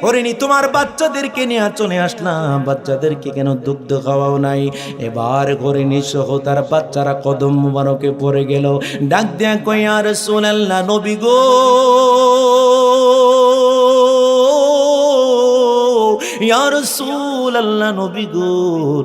Speaker 1: হরিণী, তোমার বাচ্চাদেরকে নিয়ে চলে আসলাম, বাচ্চাদেরকে কেন দুগ্ধ খাওয়াও নাই? এবার হরিণী সহ তার বাচ্চারা কদম মুবারকে পড়ে গেল। ডাক দিয়া কই, ইয়া রাসূলুল্লাহ, নবী গো, ইয়া রাসূলুল্লাহ, নবী গো,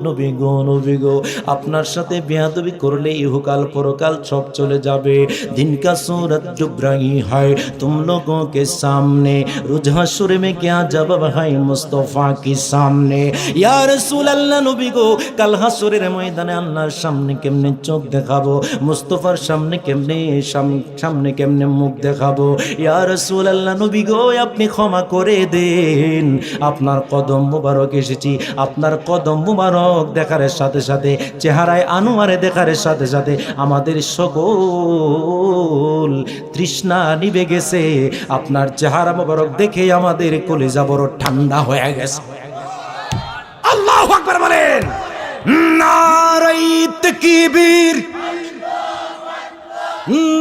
Speaker 1: নবী গো, নবী গো, আপনার সাথে বেয়াদবি করলে ইহকাল পরকাল সব চলে যাবে। दिन का सूरत डूब रही है तुम लोगों के सामने, रोज हश्र में क्या जवाब है मुस्तफा के सामने। या रसूल अल्लाह, नबी गो, কাল হাসরের ময়দানে আল্লাহর সামনে কেমনে চোখ দেখাবো, মুস্তাফার সামনে কেমনে সামনে কেমনে মুখ দেখাবো। ইয়া রাসূল আল্লাহ, নবী গো, আপনি ক্ষমা করে দেন, আপনার কদম মুবারক এসেছি, আপনার কদম মুবারক দেখার সাথে সাথে, চেহারায় আনোয়ারে দেখার সাথে সাথে আমাদের সকল তৃষ্ণা নিভে গেছে। আপনার চেহারা মুবারক দেখে আমাদের কলিজা বড় ঠান্ডা হয়ে গেছে। আল্লাহু আকবার বলেন। নারে তাকবীর,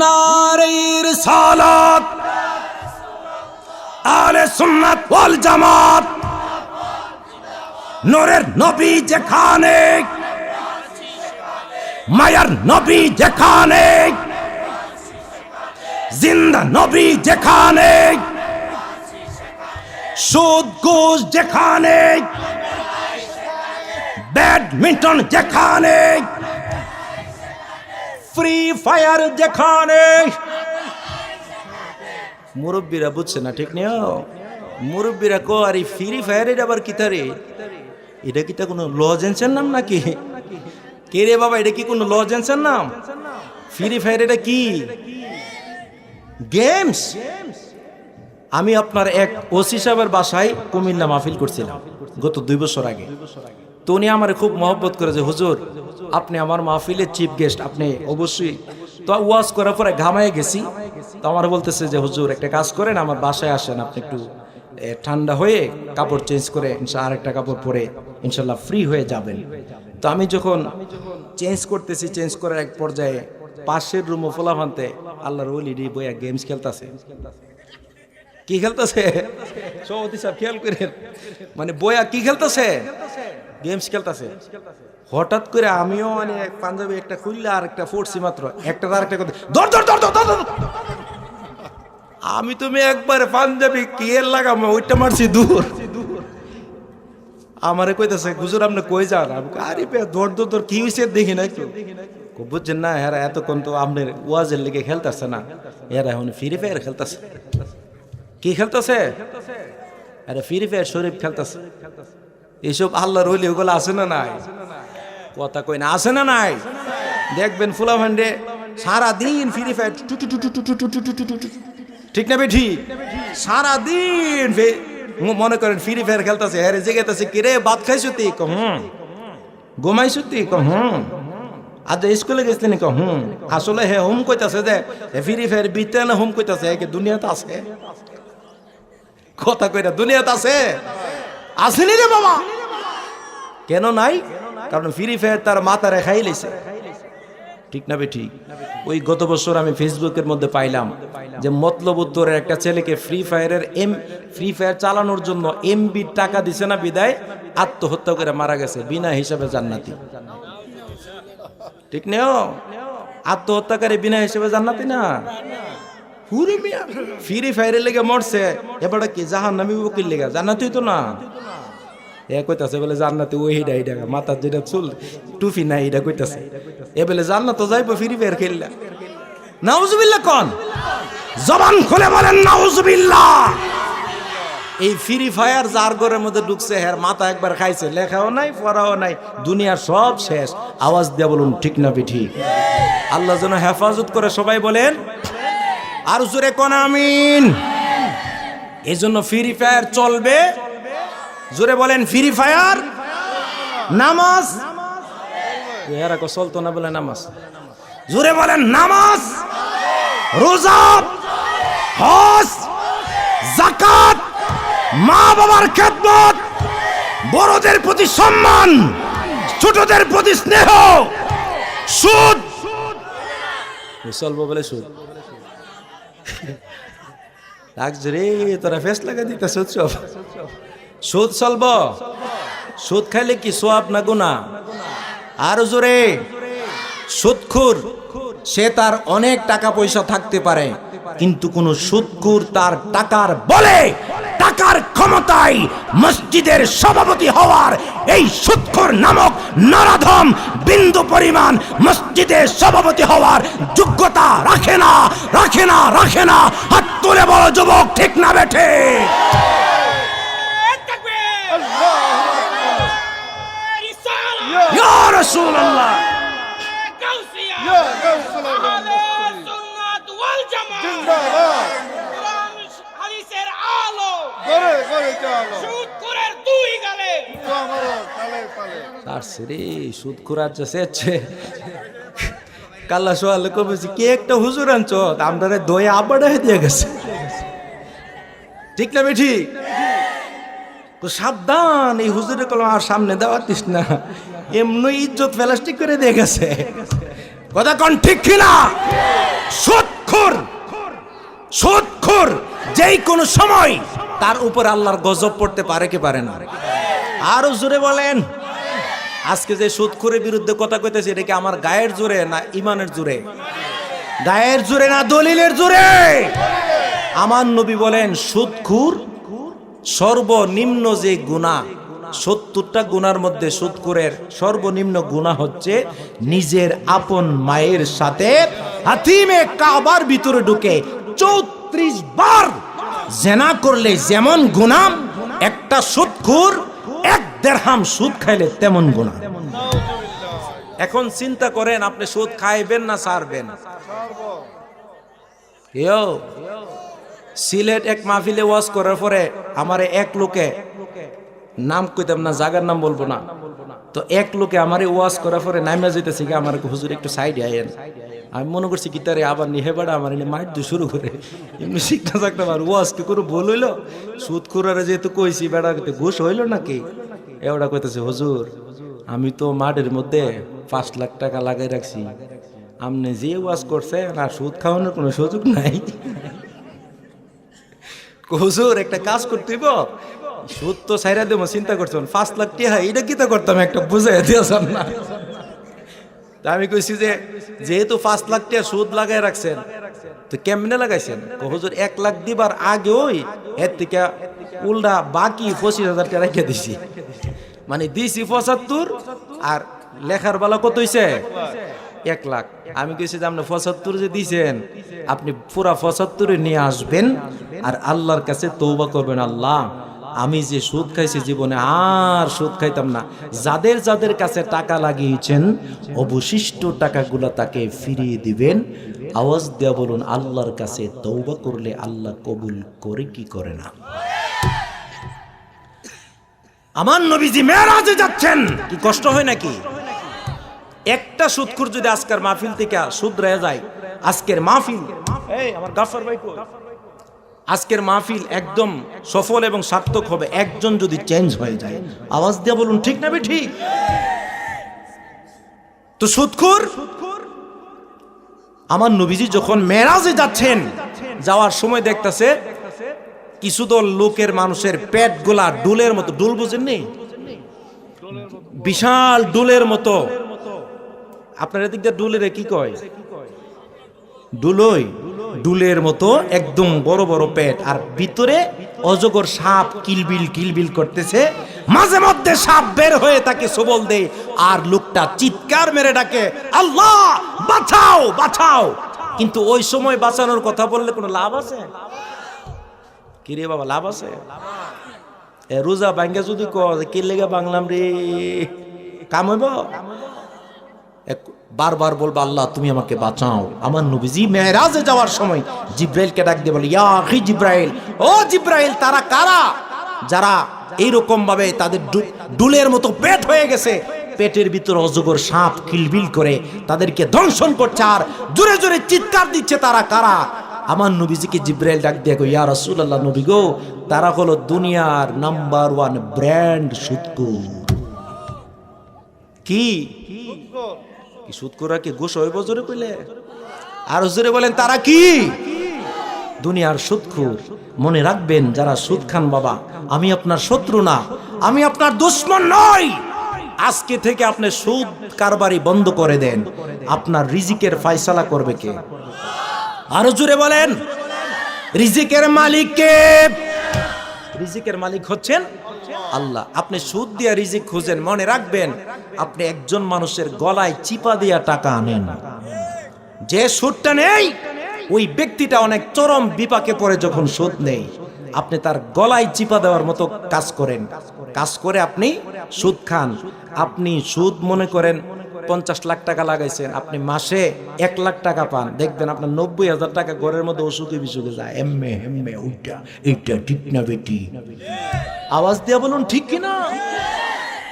Speaker 1: নারে রিসালাত, আহলে সুন্নাত ওয়াল জামাত। নূরের নবী যেখানে, মায়ার নবী যেখানে, জিন্দা নবী যেখানে, সুদ ঘুষ যেখানে, ব্যাডমিন্টন যেখানে, ফ্রি ফায়ার যেখানে। মুরব্বীরা বুঝছে না, ঠিক নিও। মুরব্বীরা কো, আরে ফ্রি ফায়ার এটা আবার কি তারে? এটা কি তা কোনো লজেন্সের নাম নাকি? কে রে বাবা, এটা কি কোনো লজেন্সের নাম? ফ্রি ফায়ার এটা কি? গেমস। আমি আপনার এক ওসি সাহেবের বাসায় কুমিল্লা মাহফিল করছিলাম গত 2 বছর আগে। তো উনি আমার খুব মহব্বত করে যে, হুজুর আপনি আমার মাহফিলের চিফ গেস্ট, আপনি অবশ্যই। তো ওয়াজ করার পরে ঘামায় গেছি, তো আমার বলতেছে যে, হুজুর একটা কাজ করেন, আমার বাসায় আসেন, আপনি একটু ঠান্ডা হয়ে কাপড় চেঞ্জ করে আরেকটা কাপড় পরে ইনশাল্লাহ ফ্রি হয়ে যাবেন। তো আমি যখন চেঞ্জ করতেছি, চেঞ্জ করার এক পর্যায়ে পাশের রুম ফোলাফানতে আল্লাহর ওলি বইয়া গেমস খেলতেছে। কি খেলতেছে? সভাপতি সাহেব খেয়াল করেন, মানে বইয়া কি খেলতেছে? গেমস খেলতেছে। হঠাৎ করে আমিও মানে পাঞ্জাবি একটা খুললে আর একটা ফোরছি মাত্র, একটা আর একটা কথা, দৌড় দৌড় দৌড় দৌড় দৌড়। আমি তুমি একবার পাঞ্জাবি কিয়ের লাগাম ওইটা মারছি দূর। আমারে কইতেছে, হুজুর আপনি কই যান? আরে দৌড় দৌড় দৌড়, কি হয়েছে দেখি না একটু। বুঝছেন না, এরা এতক্ষণ তো আপনার ওয়াজের লেগে খেলতেছে না, এরা এখন ফ্রি ফায়ার খেলতেছে। কি খেলতেছে? আরে ফ্রি ফায়ার শরীফ খেলতেছে। এইসব আল্লাহর ওলি ওগুলো আছে না নাই? কথা কই না, আছে না নাই? দেখবেন ফুলা ভান্ডে সারাদিন ফ্রি ফায়ার, ঠিক না বেঠি? সারাদিন মনে করেন ফ্রি ফায়ার খেলতেছে। হ্যাঁ জেগেতেছে, কিরে ভাত খাইছো তুই? ঘুমাইছো তুই? আজ স্কুলে গেছিলেন? আসলে হে হোম কইতাছে যে ফ্রি ফায়ার বিতে না হোম কইতাছে দুনিয়াতে আছে। কথা কইরা দুনিয়াতে আছে, আসেনি রে বাবা। কেন নাই? কারণ ফ্রি ফায়ার তার মাথারে খাই লেছে, ঠিক না বেঠি? ওই গত বছর আমি ফেসবুকের মধ্যে পাইলাম যে মতলব উত্তরের একটা ছেলেকে ফ্রি ফায়ার চালানোর জন্য এমবি টাকা দিছে না, বিদায় আত্মহত্যা করে মারা গেছে, বিনা হিসাবে জান্নাতি। ঠিক নেও? আত্মহত্যাকারী বিনা হিসাবে জান্নাতি না। ফ্রি ফায়ারের লেগে মরছে, এবার কি জাহান্নামী বকির লেগে? জান্নাতি তো না। এ কইতাছে বলে জান্নাতে ওইটা এইটা মাথার যেটা চুল টুপি নাই এটা কইতাছে, এ বলে জান্নাত যাইবো ফ্রি ফায়ার খেললা। নাউজুবিল্লাহ কোন? জবান খুলে বলেন নাউজুবিল্লাহ। এই ফ্রি ফায়ার যার ঘরের মধ্যে ঢুকছে হ্যার মাথা একবার খাইছে, লেখাও নাই পড়াও নাই, দুনিয়ার সব শেষ। আওয়াজ দিয়ে বলুন ঠিক না ঠিক? আল্লাহ যেন হেফাজত করে, সবাই বলেন আর জোরে কোন আমিন। এই জন্য ফ্রি ফায়ার চলবে, জোরে বলেন ফ্রি ফায়ার। নামাজ এরা চলতো না বলে নামাজ, জোরে বলেন নামাজ, রোজা, হজ, যাকাত, মা বাবার খেদমত, বড়দের প্রতি সম্মান, ছোটদের প্রতি স্নেহ, সুদ চলবো বলে সুদ রে, তোরা ফেস লাগা দিতে সুদ চলবো। সুদ খাইলে কি সোয়াব না গুনাহ? আর জোরে, সুদখোর সে তার অনেক টাকা পয়সা থাকতে পারে, কিন্তু কোন সুদখোর তার টাকার বলে, টাকার ক্ষমতায় মসজিদের সভাপতি হওয়ার এই সুদখোর নামক নরাধম বিন্দু পরিমাণ মসজিদের সভাপতি হওয়ার যোগ্যতা রাখে না, রাখে না, রাখে না। হাত তুলে বড় যুবক, ঠিক না বেঠে? ইয়া রাসূলুল্লাহ, কাল্লা সোয়ালে কমেছি কে একটা হুজুর আনছ, আমরা দয়ে আবার দিয়ে গেছে, ঠিক না বেঠি? সাবধান, এই হুজুরের কলম আর সামনে দেওয়াতিস না, এমনি ইজ্জত প্লাস্টিক করে দিয়ে গেছে। কথা কোন ঠিক কিনা? সুদখোর, সুদখোর যেই কোন সময় তার উপর আল্লাহর গজব পড়তে পারে কি পারে না? আরো জোরে বলেন। আজকে যে সুদখোরের বিরুদ্ধে কথা কইতেছে, এটা কি আমার গায়ের জোরে না ইমানের জোরে? গায়ের জোরে না দলিলের জোরে? আমার নবী বলেন সুদখোর সর্বনিম্ন যে গুনাহ, 70টা গুনার মধ্যে সুদখোরের সর্বনিম্ন গুনাহ হচ্ছে নিজের আপন মায়ের সাথে হাতিমে কাবার ভিতরে ঢুকে 34 বার জিনা করলে যেমন গুনাহ, একটা সুদখোর 1 দিরহাম সুদ খাইলে তেমন গুনাহ। এখন চিন্তা করেন, আপনি সুদ খাইবেন না ছাড়বেন? সিলেট এক মাহফিলে ওয়াজ করার পরে আমারে এক লোকে, নাম কইতাম না, জায়গার নাম বলবো না, তো এক লোকে আমারে ওয়াজ করার পরে নাইমা যাইতেছে কি, আমার হুজুর একটু সাইডে আইয়েন। আমি মনে করছি কি তারে আবার নিহে বেড়া আমার এনে মাইট দিয়ে শুরু করে, এমনি শিখতে থাকতে পার ওয়াজ কি করে ভুল হইলো, সুদখোরারে যেহেতু কইছি বেড়া ঘুষ হইলো নাকি? এওটা কইতেছে হুজুর আমি তো মাঠের মধ্যে 5 লাখ টাকা লাগাই রাখছি, আপনি যে ওয়াজ করছে না সুদ খাওয়ানোর কোনো সুযোগ নাই। হুজুর একটা কাজ করতে হইব, সুদ তো সাইরা দেবো, চিন্তা করছেন 5 লাখ টাকা এটা কি তো করতাম, একটা বুঝাই দিয়েছেন না? তা আমি কইছি যে যেহেতু 5 লাখ টাকা সুদ লাগাই রাখছেন, তো কেমনে লাগাইছেন? হুজুর 1 লাখ দিবার আগে ওই এর থেকে উল্টা বাকি 25,000 টাকা রেখে দিছি, মানে দিছি 75 আর লেখার বেলা কত হইছে 1 লাখ। আমি কইছি যে আপনি 75 যে দিছেন, আপনি পুরা 75 নিয়ে আসবেন আর আল্লাহর কাছে তওবা করবেন, আল্লাহ আমি যে সুদ খাইছি জীবনে আর সুদ খাইতাম না। যাদের যাদের কাছে টাকা লাগিয়েছেন অবশিষ্ট টাকাগুলা তাকে ফিরিয়ে দিবেন। আওয়াজ দেয়া বলুন আল্লাহর কাছে তওবা করলে আল্লাহ কবুল করে কি করে না? আমার নবীজি মেরাজে যাচ্ছেন, কি কষ্ট হয় নাকি? একটা সুদখোর যদি আজকের মাহফিল থেকে সুদ রয়ে যায়, আজকের মাহফিল, এই আমার গাফর ভাই কই, আজকের মাহফিল একদম সফল এবং সার্থক হবে একজন যদি চেঞ্জ হয়ে যায়। আওয়াজ দিয়ে বলুন ঠিক না ঠিক? তো সুদখোর আমার নবীজি যখন মেরাজে যাচ্ছেন, যাওয়ার সময় দেখতেছে কিছু দল লোকের মানুষের পেট গোলা ডুলের মতো, ডুল বুঝেননি? বিশাল ডুলের মতো। আপনার এদিক দিয়ে ডুলের কি কয়? ডুলই, ডুলের মতো একদম বড় বড় পেট, আর ভিতরে অজগর সাপ কিলবিল কিলবিল করতেছে। মাঝে মধ্যে সাপ বের হয়ে তাকে সবল দেয়, আর লোকটা চিৎকার মেরে ডাকে আল্লাহ বাঁচাও বাঁচাও। কিন্তু ওই সময় বাঁচানোর কথা বললে কোনো লাভ আছে? কিরে বাবা লাভ আছে? রোজা ভাঙ্গা যদি কি লেগে বাংলাম রে, কাম হইব? বারবার বলবো আল্লাহ তুমি আমাকে বাঁচাও। আমার নবীজি মেরাজে যাওয়ার সময় জিব্রাইলকে ডাক দিয়ে বলে, ইয়া আখি জিব্রাইল, ও জিব্রাইল, তারা কারা যারা এইরকম ভাবে তাদের ডুলের মতো পেট হয়ে গেছে, পেটের ভিতর অজগর সাপ কিলবিল করে তাদেরকে দংশন করছে আর জোরে জোরে চিৎকার দিচ্ছে, তারা কারা? আমার নবীজিকে জিব্রাইল ডাক দিয়ে কই, ইয়া রাসূলুল্লাহ, নবী গো, তারা হলো দুনিয়ার নাম্বার 1 ব্র্যান্ড সুদখোর। কি সুদখোররা কি গোশ হইব? জোরে কইলে আর জোরে বলেন, তারা কি? দুনিয়ার সুদখোর। মনে রাখবেন, যারা সুদ খান বাবা, আমি আপনার শত্রু না, আমি আপনার দুশমন নই। আজকে থেকে আপনি সুদ কারবারি বন্ধ করে দেন, আপনার রিজিকের ফয়সালা করবে কে? আরো জোরে বলেন, রিজিকের মালিক কে? রিজিকের মালিক হচ্ছেন আল্লাহ। আপনি সুদ দিয়া রিজিক খুঁজেন, মনে রাখবেন আপনি একজন মানুষের গলায় চিপা দিয়া টাকা আনেন। যে সুদটা নেই ওই ব্যক্তিটা অনেক চরম বিপাকে পড়ে যখন সুদ নেই। আপনি তার গলায় চিপা দেওয়ার মতো কাজ করেন, কাজ করে আপনি সুদ খান। আপনি সুদ মনে করেন 50 লাখ টাকা লাগাইছেন, আপনি মাসে 1 লাখ টাকা পান, দেখবেন আপনার 90,000 টাকা ঘরের মধ্যে অসুখে বিসুখে যায়। এমএ এমএ ওইটা এইটা ঠিক না বেটি? আওয়াজ দিয়া বলুন ঠিক কিনা?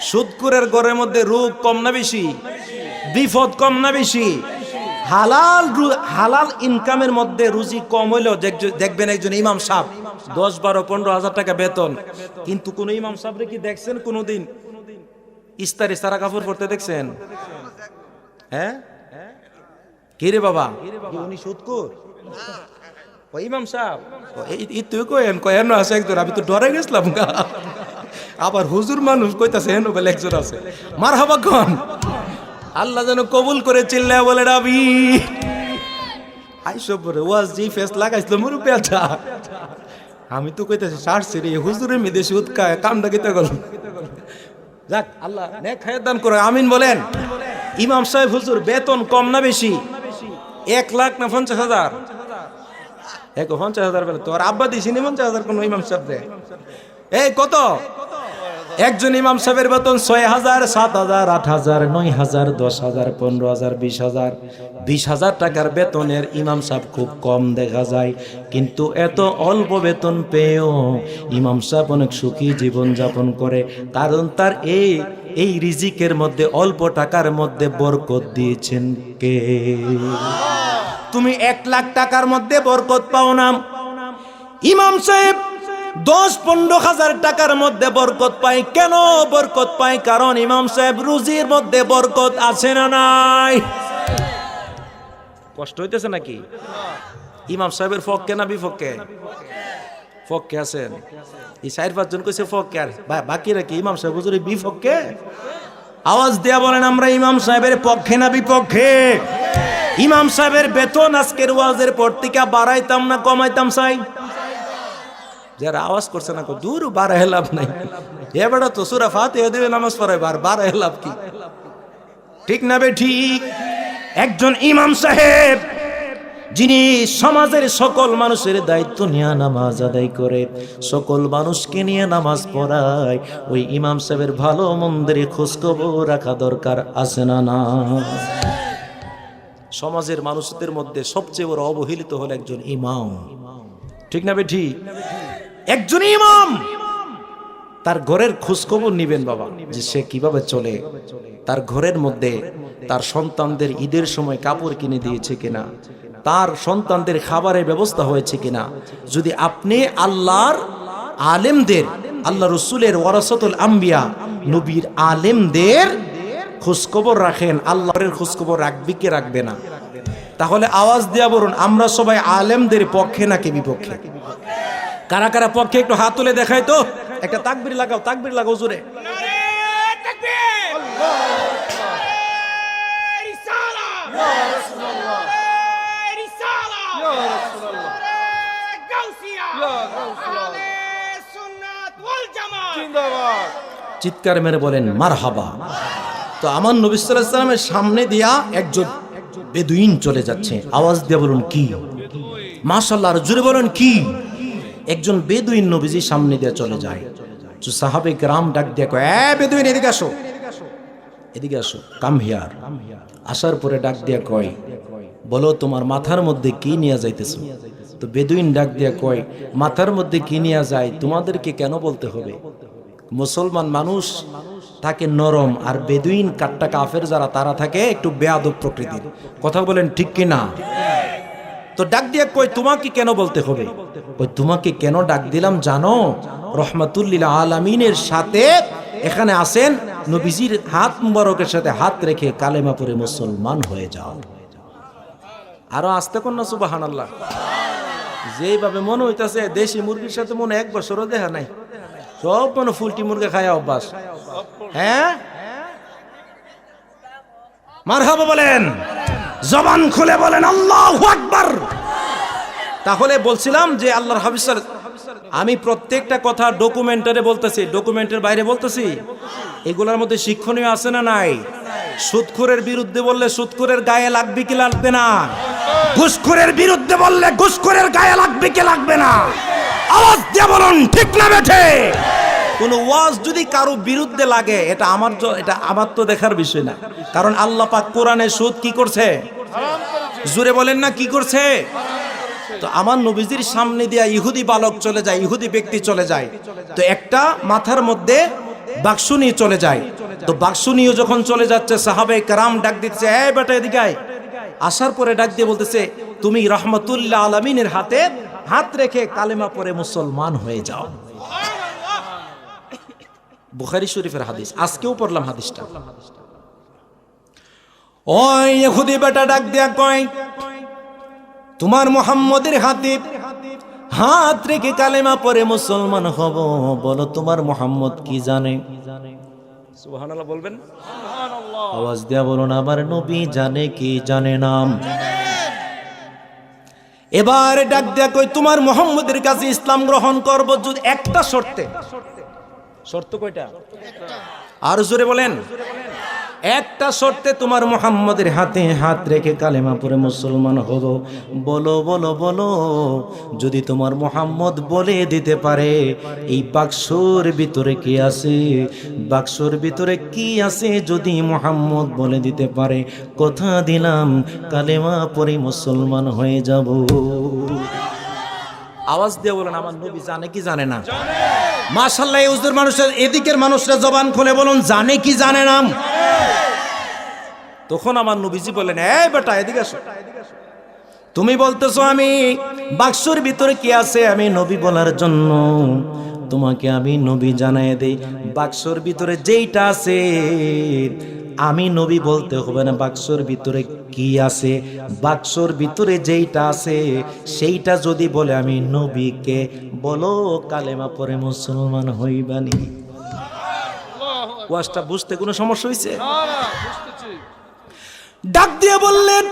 Speaker 1: সুদখোরের ঘরের মধ্যে রোগ কম না বেশি? বিপদ কম না বেশি? হালাল ইনকামের মধ্যে রুজি কম হইলেও দেখবেন একজন ইমাম সাহেব 10, 12, 15,000 টাকা বেতন, কিন্তু কোন ইমাম সাহেবরে কি দেখছেন কোনদিন ইস্তারি সারা কাপড় পরতে দেখছেন? হ্যাঁ, কি রে বাবা, উনি সুদখোর? ওই ইমাম সাহেব এই তুই কয়েন আছে একজন, আমি তো ডরে গেছিলাম গা। আবার হুজুর মানুষ কইতাছে হেন বলে একজন আছে। মারহাবা কোন আল্লাহ যেন কবুল করে, চিল্লা বলে রাবি আইসব পরে ওয়াজ জি ফেস লাগাইছিল মরু পেটা। আমি তো কইতাছি সারছে রে হুজুরের মেয়েদের সুদ খায়, কামটা কিতা গেল। যাক, আল্লাহ নেক হায়াত দান করে, আমিন বলেন। ইমাম সাহেব হুজুর বেতন কম না বেশি? 1 লাখ না 50,000? 50,000 বলে তোর আব্বা দিছিনি 50,000 কোন ইমাম সাহেব রে? এই কত? একজন ইমাম সাহেবের বেতন 6,000, 7,000, 8,000, 9,000, 10,000, 15,000, 20,000। 20,000 টাকার বেতনের ইমাম সাহেব খুব কম দেখা যায়, কিন্তু এত অল্প বেতন পেয়েও ইমাম সাহেব অনেক সুখী জীবন যাপন করে, কারণ তার এই রিজিকের মধ্যে অল্প টাকার মধ্যে বরকত দিয়েছেন কে? তুমি 1 লাখ টাকার মধ্যে বরকত পাও না, ইমাম সাহেব 10-15,000 টাকার মধ্যে বরকত পায়। কেন বরকত পায়? কারণ ইমাম সাহেব রুজির মধ্যে বরকত আছে না নাই? কষ্ট হইতেছে নাকি? ইমাম সাহেবের পক্ষে না বিপক্ষে? পক্ষে আছেন। এই 4-5 জন কইছে পক্ষে, আর বাকিরা কি ইমাম সাহেব হুজুরের বিপক্ষে? আওয়াজ দেয়া বলেন, আমরা ইমাম সাহেবের পক্ষে না বিপক্ষে? ইমাম সাহেবের বেতন আজকের ওয়াজের পর থেকে বাড়াইতাম না কমাইতাম চাই? যারা আওয়াজ করছে না দূর, বাড়াই লাভ নাই। এবারে তো সূরা ফাতিহা দিয়ে নামাজ পড়াই, বাড়াই লাভ কি? ঠিক না বে ঠিক? একজন ইমাম সাহেব যিনি সমাজের সকল মানুষের দায়িত্ব নিয়ে নামাজ আদায় করে, সকল মানুষকে নিয়ে নামাজ পড়ায়, ওই ইমাম সাহেবের ভালো মন্দের খোঁজখবর রাখা দরকার আছে না না? সমাজের মানুষদের মধ্যে সবচেয়ে বড় অবহেলিত হল একজন ইমাম। ঠিক না বে ঠিক? একজন ইমাম তার ঘরের খোঁজখবর নিবেন বাবা, যে সে কিভাবে চলে, তার ঘরের মধ্যে তার সন্তানদের ঈদের সময় কাপড় কিনে দিয়েছে কিনা, তার সন্তানদের খাবারের ব্যবস্থা হয়েছে কিনা। যদি আপনি আল্লাহর আলেমদের, আল্লাহ রসুলের ওয়ারাসাতুল আম্বিয়া নবীর আলেমদের খোঁজখবর রাখেন, আল্লাহর খোঁজখবর রাখবি কে রাখবে না? তাহলে আওয়াজ দেয়া বলুন, আমরা সবাই আলেমদের পক্ষে নাকি বিপক্ষে? কারা কারা পক্ষে একটু হাত তুলে দেখাই তো, একটা তাকবীর লাগাও, তাকবীর লাগাও জোরে। চিৎকার মেরে বলেন মারহাবা। তো আমার নবী সাল্লাল্লাহু আলাইহি ওয়াসাল্লামের সামনে দিয়া একজন বেদুইন চলে যাচ্ছে, আওয়াজ দিয়ে বলুন কি? মাশাআল্লাহ, জোরে বলুন কি? একজন বেদুইন নবীজির সামনে দিয়ে চলে যায়। তো সাহাবে কেরাম ডাক দিয়ে কয়, এ বেদুইন এদিকে আসো, এদিকে আসো, কাম হিয়ার। আসার পরে ডাক দিয়া কয়, বলো তোমার মাথার মধ্যে কি নিয়ে যাইতেছো? তো বেদুইন ডাক দিয়া কয়, মাথার মধ্যে কি নিয়ে যায় তোমাদেরকে কেন বলতে হবে? মুসলমান মানুষ থাকে নরম, আর বেদুইন কাট্টা কাফের যারা তারা থাকে একটু বেয়াদব প্রকৃতির। কথা বলেন ঠিক কি না? তো ডাক দিয়া কই তোমাকে কেন বলতে হবে? কই তোমাকে কেন ডাক দিলাম জানো? রহমাতুল্লিল আলামিনের সাথে এখানে আসেন, নবীজির হাত মুবারকের সাথে হাত রেখে কালেমা পড়ে মুসলমান হয়ে যাও। আরো আসতে কোন না সুবহানাল্লাহ। যেইভাবে মনে হইতাছে দেশি মুরগির সাথে মনে এক বছরও দেখা নাই, সব মনে ফুলটি মুরগি খায় অভ্যাস। হ্যাঁ মারহাবা বলেন, জবান খুলে বলেন আল্লাহু আকবার। তাহলে বলছিলাম যে আল্লাহর হাবিব আমি প্রত্যেকটা কথা ডকুমেন্টারে বলতেছি, ডকুমেন্টের বাইরে বলতেছি। এগুলোর মধ্যে শিক্ষণীয় আছে না নাই? সুদখোরের বিরুদ্ধে বললে সুদখোরের গায়ে লাগবে কি লাগবে না? ঘুষখোরের বিরুদ্ধে বললে ঘুষখোরের গায়ে লাগবে কি লাগবে না? আওয়াজ দিয়ে বলুন ঠিক না বেঠে? কোন ওয়াজ যদি কারো বিরুদ্ধে লাগে এটা আমার তো দেখার বিষয় না, কারণ আল্লাহ পাক কোরআনে সুদ কি করছে? জোরে বলেন না কি করছে? তো আমার নবীজির সামনে দিয়া ইহুদি বালক চলে যায়, ইহুদি ব্যক্তি চলে যায়, তো একটা মাথার মধ্যে বাক্স নিয়ে চলে যায়। তো বাক্স নিয়ে যখন চলে যাচ্ছে সাহাবে কেরাম ডাক দিচ্ছে, এই বেটা এদিকে আয়। আসার পরে ডাক দিয়ে বলতেছে, তুমি রহমাতুল্লাহ আলামিনের হাতে হাত রেখে কালেমা পড়ে মুসলমান হয়ে যাও। বুখারী শরীফের হাদিস, আজকেও পড়লাম হাদিসটা। ওই ইহুদি বেটা ডাক দিয়া কয়, তোমার মুহাম্মদের হাতে হাত রেখে কালেমা পড়ে মুসলমান হব, বলো তোমার মুহাম্মদ কি জানে? সুবহানাল্লাহ বলবেন, আওয়াজ দিয়া বলুন আমার নবী জানে কি জানে না? এবার ডাক দিয়া কই, তোমার মুহাম্মদের কাছে ইসলাম গ্রহণ করব যদি একটা শর্তে। শর্ত কয়টা? আর জোরে বলেন। একটা শর্তে তোমার মুহাম্মদের হাতে হাত রেখে কালেমা পড়ে মুসলমান হব। বলো বলো বলো। যদি তোমার মুহাম্মদ বলে দিতে পারে এই বাক্সর ভিতরে কি আছে, বাক্সর ভিতরে কি আছে, যদি মুহাম্মদ বলে দিতে পারে, কথা দিলাম কালেমা পড়ে মুসলমান হয়ে যাব। আওয়াজ দিয়ে বলেন আমার নবী জানে কি জানে না? মাশাআল্লাহ, এই হুজুর মানুষের এদিকের মানুষরা জবান খুলে বলুন জানে কি জানে না? তখন আমার নবীজি বলেন, এই বেটা এদিকে আসো। তুমি বলতেছো আমি বাক্সর ভিতরে কি আছে আমি নবী বলার জন্য তোমাকে আমি নবী জানাই দেই, বাক্সর ভিতরে যেইটা আছে আমি নবী বলতে হবে না বাক্সর ভিতরে কি আছে। বাক্সর ভিতরে যেইটা আছে সেইটা যদি বলে আমি নবীকে বলো কালেমা পড়ে মুসলমান হইবানি। ওয়াজটা বুঝতে কোনো সমস্যা হইছে? ডাক দিয়ে বললেন,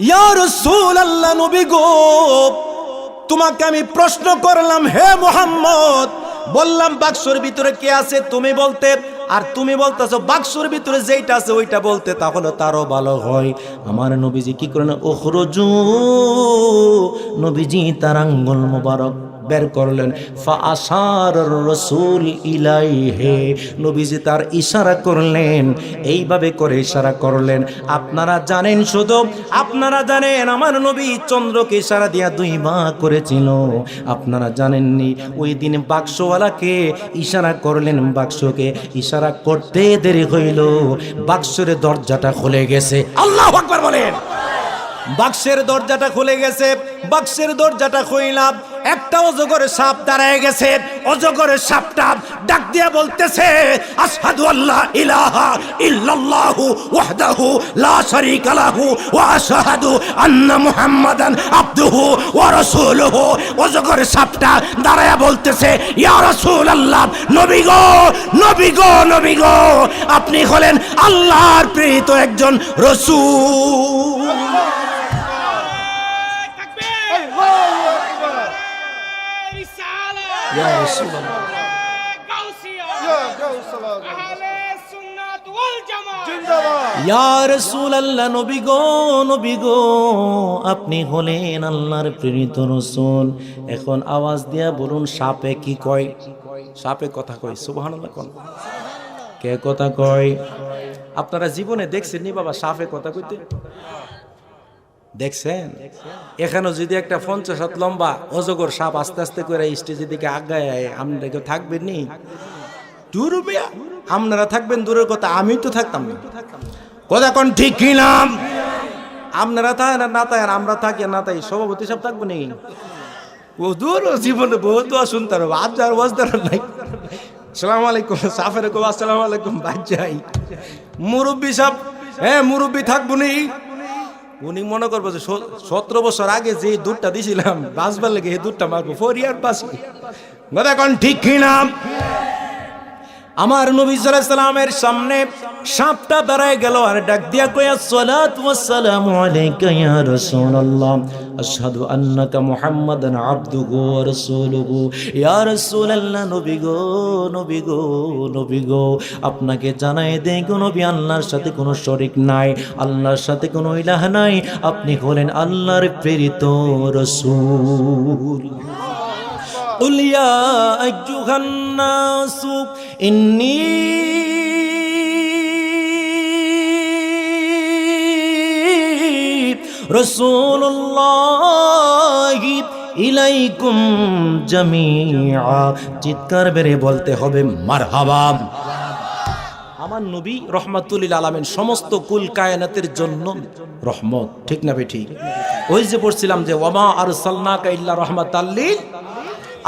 Speaker 1: ইয়া রাসূলুল্লাহ, নবী গো, তোমাকে আমি প্রশ্ন করলাম, হে মুহাম্মদ, বললাম বাক্সর ভিতরে কে আছে তুমি বলতে, আর তুমি বলতেছো বাক্সর ভিতরে যেইটা আছে ওইটা বলতে, তাহলে তারও ভালো হয়। আমার নবীজি কি করেন, উখরুজু, নবীজি তার আঙ্গুল মোবারক বের করলেন, ফাআশার রাসূল ইলাইহি, নবীজি তার ইশারা করলেন, এইভাবে করে ইশারা করলেন। আপনারা জানেন, শুধু আপনারা জানেন আমার নবী চন্দ্রকে ইশারা দিয়া দুই ভাগ করেছিল। আপনারা জানেননি ওই দিন বাক্সওয়ালাকে ইশারা করলেন, বাক্সকে ইশারা করতে দেরি হইল, বাক্সের দরজাটা খুলে গেছে। আল্লাহু আকবার বলেন। বাক্সের দরজাটা খুলে গেছে, বাক্সের দরজাটা খুইলাম, একটা অজগরের সাপ দাঁড়ায় গেছে। অজগরের সাপটা ডাক দিয়া বলতেছে, আশহাদু আল্লা ইলাহা ইল্লাল্লাহু ওয়াহদাহু লা শারীকা লাহু ওয়া আশহাদু আন্না মুহাম্মাদান আবদুহু ওয়া রাসূলুহু। অজগরের সাপটা দাঁড়ায়া বলতেছে, ইয়া রাসূলুল্লাহ, নবী গো, নবী গো, নবী গো, আপনি হলেন আল্লাহর প্রেরিত একজন রাসূল। يا رسول الله يا غوث الله أهل السنة والجماعة ইয়া রাসূলুল্লাহ, নবী গো, নবী গো, আপনি হলেন আল্লাহর প্রেরিত রাসূল। এখন আওয়াজ দিয়া বলুন, সাপে কি কয়? সাপে কথা কয়। সুবহানাল্লাহ কোন? কে কথা কয়? আপনারা জীবনে দেখছেন নি বাবা সাপে কথা কইতে? দেখছেন? এখানে যদি একটা 50 হাত লম্বা অজগর সাপ আস্তে আস্তে করে স্টেজের দিকে আগায় আপনারা কেউ থাকবেন নি? দূর মিয়া, আপনারা থাকবেন দূরের কথা, আমি তো থাকতাম না। কথা কোন ঠিক কি না? আপনারা থাকেন আর না থাকেন, আমরা থাকি আর না থাকি, সভাপতি সব থাকবো নি? ও দূর জীবনে বহুত দোয়া শুনতে হবে, আজ আর বসতে নাই। আসসালামু আলাইকুম, সাফের কো আসসালামু আলাইকুম বাচ্চাই। মুরব্বী সাহেব, হ্যাঁ মুরব্বী থাকবো নি? উনি মনে করবো যে 17 বছর আগে যে দুধটা দিছিলাম বাঁচবার লেগে এই দুধটা মারবো, ফরিয়ার বাসি। কথা কোন ঠিক কি না? আমার নবী সাল্লাল্লাহু আলাইহি সাল্লামের সামনে সাপটা দাঁড়ায় গেল আর ডাক দিয়া কয়, আসসালাতু ওয়াসসালামু আলাইকা ইয়া রাসূলুল্লাহ, আশহাদু আন্নাকা মুহাম্মাদান আবদুহু ওয়া রাসূলুহু। ইয়া রাসূলুল্লাহ, নবী গো, নবী গো, নবী গো, আপনাকে জানাই দেই কোন নবী আল্লাহর সাথে কোনো শরীক নাই, আল্লাহর সাথে কোনো ইলাহ নাই, আপনি হলেন আল্লাহর প্রেরিত রাসূল। قل يا أيها الناس إني رسول الله ইলাইকুম জামিআ। চিৎকার বেড়ে বলতে হবে মারহাবা। আমার নবী রহমাতুল লিল আলামিন, সমস্ত কুল কায়নাতের জন্য রহমত, ঠিক না বে ঠিক? ওই যে পড়ছিলাম যে ওয়ামা আরসালনাকা ইল্লা রাহমাতাল লিল,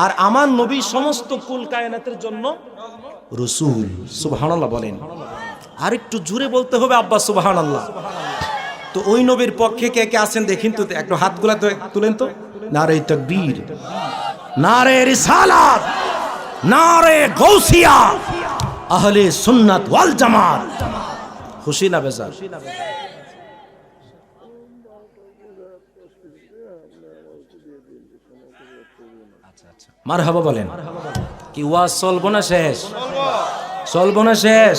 Speaker 1: আর আমার নবী সমস্ত কুল কায়নাতের জন্য রাসূল। সুবহানাল্লাহ বলেন। আর একটু জোরে বলতে হবে আব্বা সুবহানাল্লাহ। তো ওই নবীর পক্ষে কে কে আছেন দেখেন তো, একটু হাতগুলা তো তুলেন তো। নারে তাকবীর, নারে রিসালাত, নারে গাউসিয়া, আহলে সুন্নাত ওয়াল জামাত। খুশি না বেজার? মারহাবা বলেন। কি ওয়াজ চলবো না শেষ? চলবো না শেষ?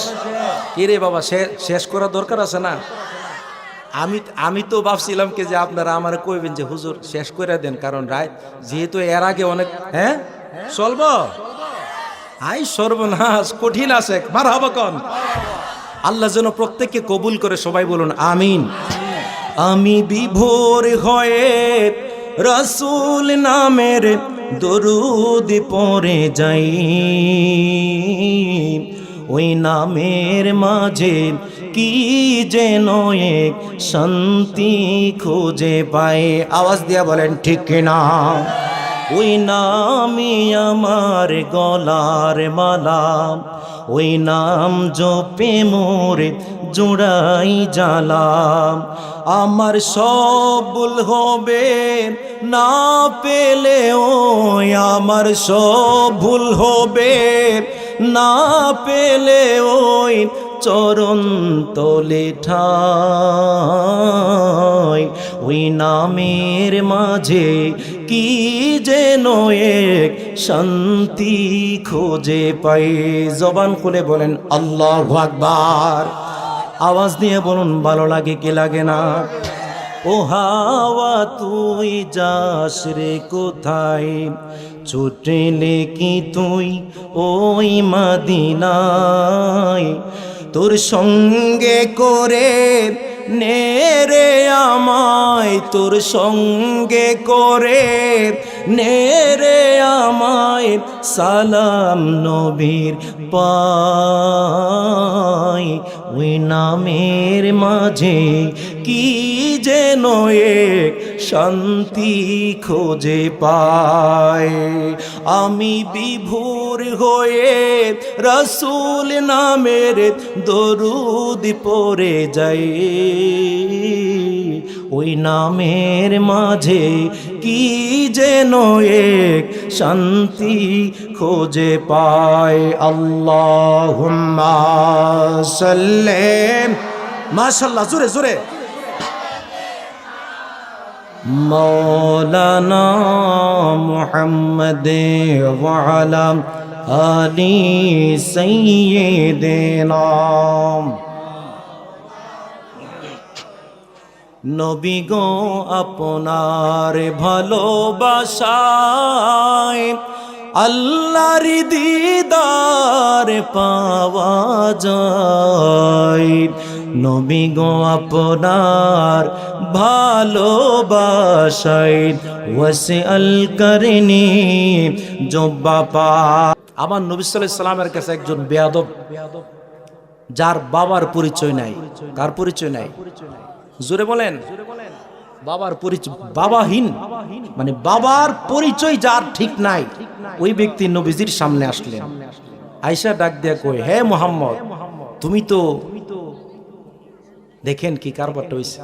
Speaker 1: কি রে বাবা, শেষ করার দরকার আছে না? আমি তো ভাবছিলাম কি যে আপনারা আমার কইবেন যে হুজুর শেষ করে দেন, কারণ রাত যেহেতু এর আগে অনেক, হ্যাঁ চলবো। আই সর্বনাশ, কঠিন আছে। মারহাবা কোন? আল্লাহ যেন প্রত্যেককে কবুল করে, সবাই বলুন আমিন। আমি বিভোর হয়ে রাসূল নামের দরুদ পড়ে যাই, ওই নামের মাঝে কি যেন এক শান্তি খুঁজে পাই। আওয়াজ দিয়া বলেন ঠিক কিনা? ওই নামই আমার গলার মালা, ওই নাম জপে মোরে জোড়াই জ্বালাম। আমার সব ভুল হবে না পেলে ওই, আমার সব ভুল হবে না পেলে ওই চরণ তলে ঠাই। ওই নামের মাঝে কি যেন এক শান্তি খুঁজে পাই। জবান খুলে বলেন আল্লাহু আকবার। আওয়াজ দিয়ে বলুন ভালো লাগে কি লাগে না? ও হাওয়া তুই যাস রে কোথায়, ছুটলে কি তুই ওই মদিনায়? তোর সঙ্গে করে নে রে আমায়, তোর সঙ্গে করে নে রে আমায়, সালাম নবীর পায়। ওই নামের মাঝে কি যেন এক শান্তি খুঁজে পায়। আমি বিভোর হয়ে রাসূল নামের দরুদ পড়ে যাই, ওই নামের মাঝে কি যেন এক শান্তি খুঁজে পায়। আল্লাহুম্মা সাল্লি, মাশাআল্লাহ, জোরে জোরে। মাওলানা মুহাম্মদ ওয়া আলা আলি সাইয়্যিদিনা। নবী গো আপনার ভালোবাসায় আল্লাহর দিদার পাওয়া যায়। নবী গো আপনার ভালোবাসায় ওয়াসিআল করনি জব্বা পা। আমার নবী সাল্লাল্লাহু আলাইহি সাল্লামের কাছে একজন বেয়াদব, যার বাবার পরিচয় নাই। কার পরিচয় নাই? জোরে বলেন। বাবার পরিচয়, বাবাহীন, মানে বাবার পরিচয় যার ঠিক নাই, ওই ব্যক্তি নবীজির সামনে আসলেন। আয়েশা ডাক দিয়া কই, হে মুহাম্মদ, তুমি তো, দেখেন কি কারবারটা হইছে,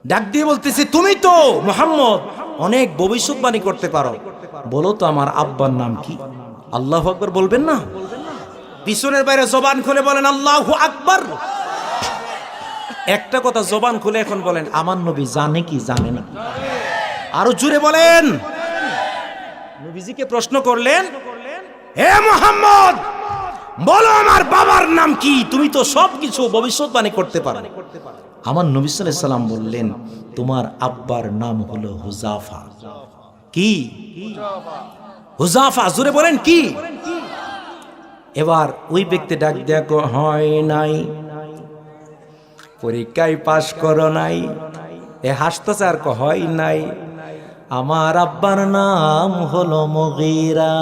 Speaker 1: ডাক দিয়ে বলতেছে তুমি তো মুহাম্মদ অনেক ভবিষ্যৎবাণী করতে পারো, বলো তো আমার আব্বার নাম কি? আল্লাহু আকবার বলবেন না? পিছনের বাইরে জবান খুলে বলেন আল্লাহু আকবার। একটা কথা জবান খুলে এখন বলেন, আমার নবী জানে কি জানে না? আরো জোরে বলেন। নবীজিকে প্রশ্ন করলেন, হে মুহাম্মদ, বলো আমার বাবার নাম কি? তুমি তো সবকিছু ভবিষ্যৎবাণী করতে পারো। আমার নবী সাল্লাল্লাহু আলাইহি সাল্লাম বললেন, তোমার আব্বার নাম হলো হুযাফা। কি? হুযাফা। জোরে বলেন কি? এবার ওই ব্যক্তি ডাক দেয়া কো, হয় নাই, পরীক্ষায় পাশ করো নাই। এ হাসতেছে আর কো, হয় নাই, আমার আব্বার নাম হলো মুগীরা।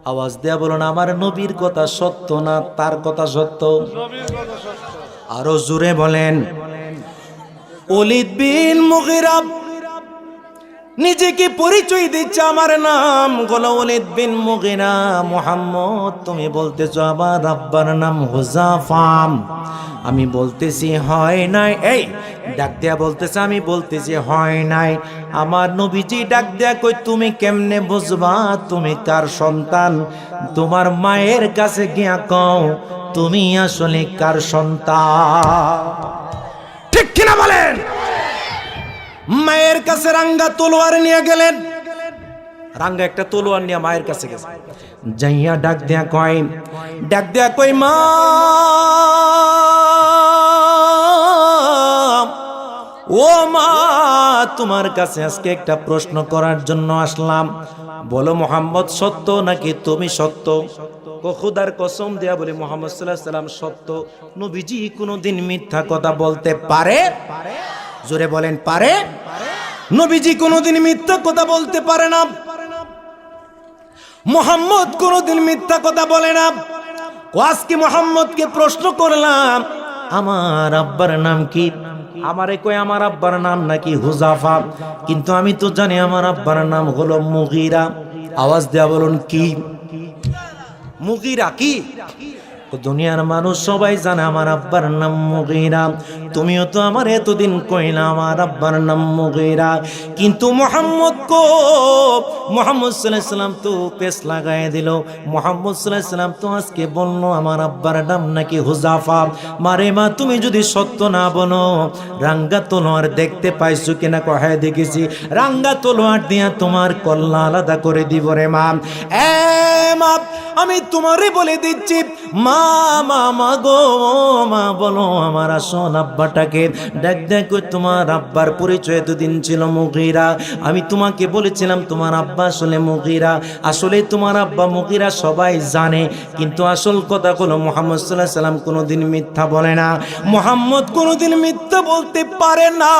Speaker 1: আওয়াজ দেয়া বলুন, আমার নবীর কথা সত্য না তার কথা সত্য? আরো জোরে বলেন। ওলীদ বিন মুগীরা নিজেকে পরিচয় দিচ্ছে, আমার নাম হলো ওলীদ বিন মুগীরা। মুহাম্মদ, তুমি বলতেছো আমার আব্বার নাম হুযাফা, আমি বলতেছি হয় নাই। এই ডাক দেয়া বলতেছে, আমি বলতেছি হয় নাই। আমার নবীজি ডাক দেয়া কই, তুমি কেমনে বুঝবা তুমি কার সন্তান? তোমার মায়ের কাছে গিয়া কও তুমি আসলে কার সন্তান। ঠিক কিনা বলেন? মায়ের কাছে রাঙ্গা তলোয়ার নিয়ে গেলেন। রাঙ্গা একটা তলোয়ার নিয়ে মায়ের কাছে গেছে, যাইয়া ডাক দেয়া কই, মা, ও মা, তোমার কাছে আজকে একটা প্রশ্ন করার জন্য আসলাম, বলো মুহাম্মদ সত্য নাকি তুমি সত্য? খোদার কসম দেয়া বলে মুহাম্মদ সাল্লাল্লাহু আলাইহি সাল্লাম সত্য। নবীজি কোনোদিন মিথ্যা কথা বলতে পারে? জোরে বলেন, পারে? নবীজি কোনোদিন মিথ্যা কথা বলতে পারে না। মুহাম্মদ কোনোদিন মিথ্যা কথা বলে না। আজকে মুহাম্মদকে প্রশ্ন করলাম, আমার আব্বার নাম কি? আমারে কই আমার আব্বার নাম নাকি হুযাফা, কিন্তু আমি তো জানি আমার আব্বার নাম হলো মুগীরা। আওয়াজ দেয়া বলুন, কি? মুগীরা। কি? দুনিয়ার মানুষ সবাই জানে আমার আব্বার নাম মুগীরা। তুমিও তো আমার এতদিন কইলা আমার আব্বার নাম মুগীরা, কিন্তু মুহাম্মদ কো? মুহাম্মদ সাল্লাল্লাহু আলাইহি সাল্লাম তো পেশ লাগায় দিল। মুহাম্মদ সাল্লাল্লাহু আলাইহি সাল্লাম তো আজকে বললো আমার আব্বার নাম নাকি হুযাফা। মারে মা, তুমি যদি সত্য না বলো, রাঙ্গা তলোয়ার দেখতে পাইছো কিনা? কহে দেখেছি। রাঙ্গা তলোয়ার দিয়া তোমার কল্লা আলাদা করে দিব রে মা। এ মা, আমি তোমারে বলে দিচ্ছি, মা, মা গো, মা, বলো আমার আসল আব্বাটাকে। ডাক দেখো, তোমার আব্বার পরিচয় এতদিন ছিল মুগীরা। আমি তোমাকে বলেছিলাম তোমার আব্বা আসলে মুগীরা। আসলে তোমার আব্বা মুগীরা সবাই জানে, কিন্তু আসল কথা হলো মুহাম্মদ সাল্লাল্লাহু আলাইহি সাল্লাম কোনোদিন মিথ্যা বলে না। মুহাম্মদ কোনোদিন মিথ্যা বলতে পারে না।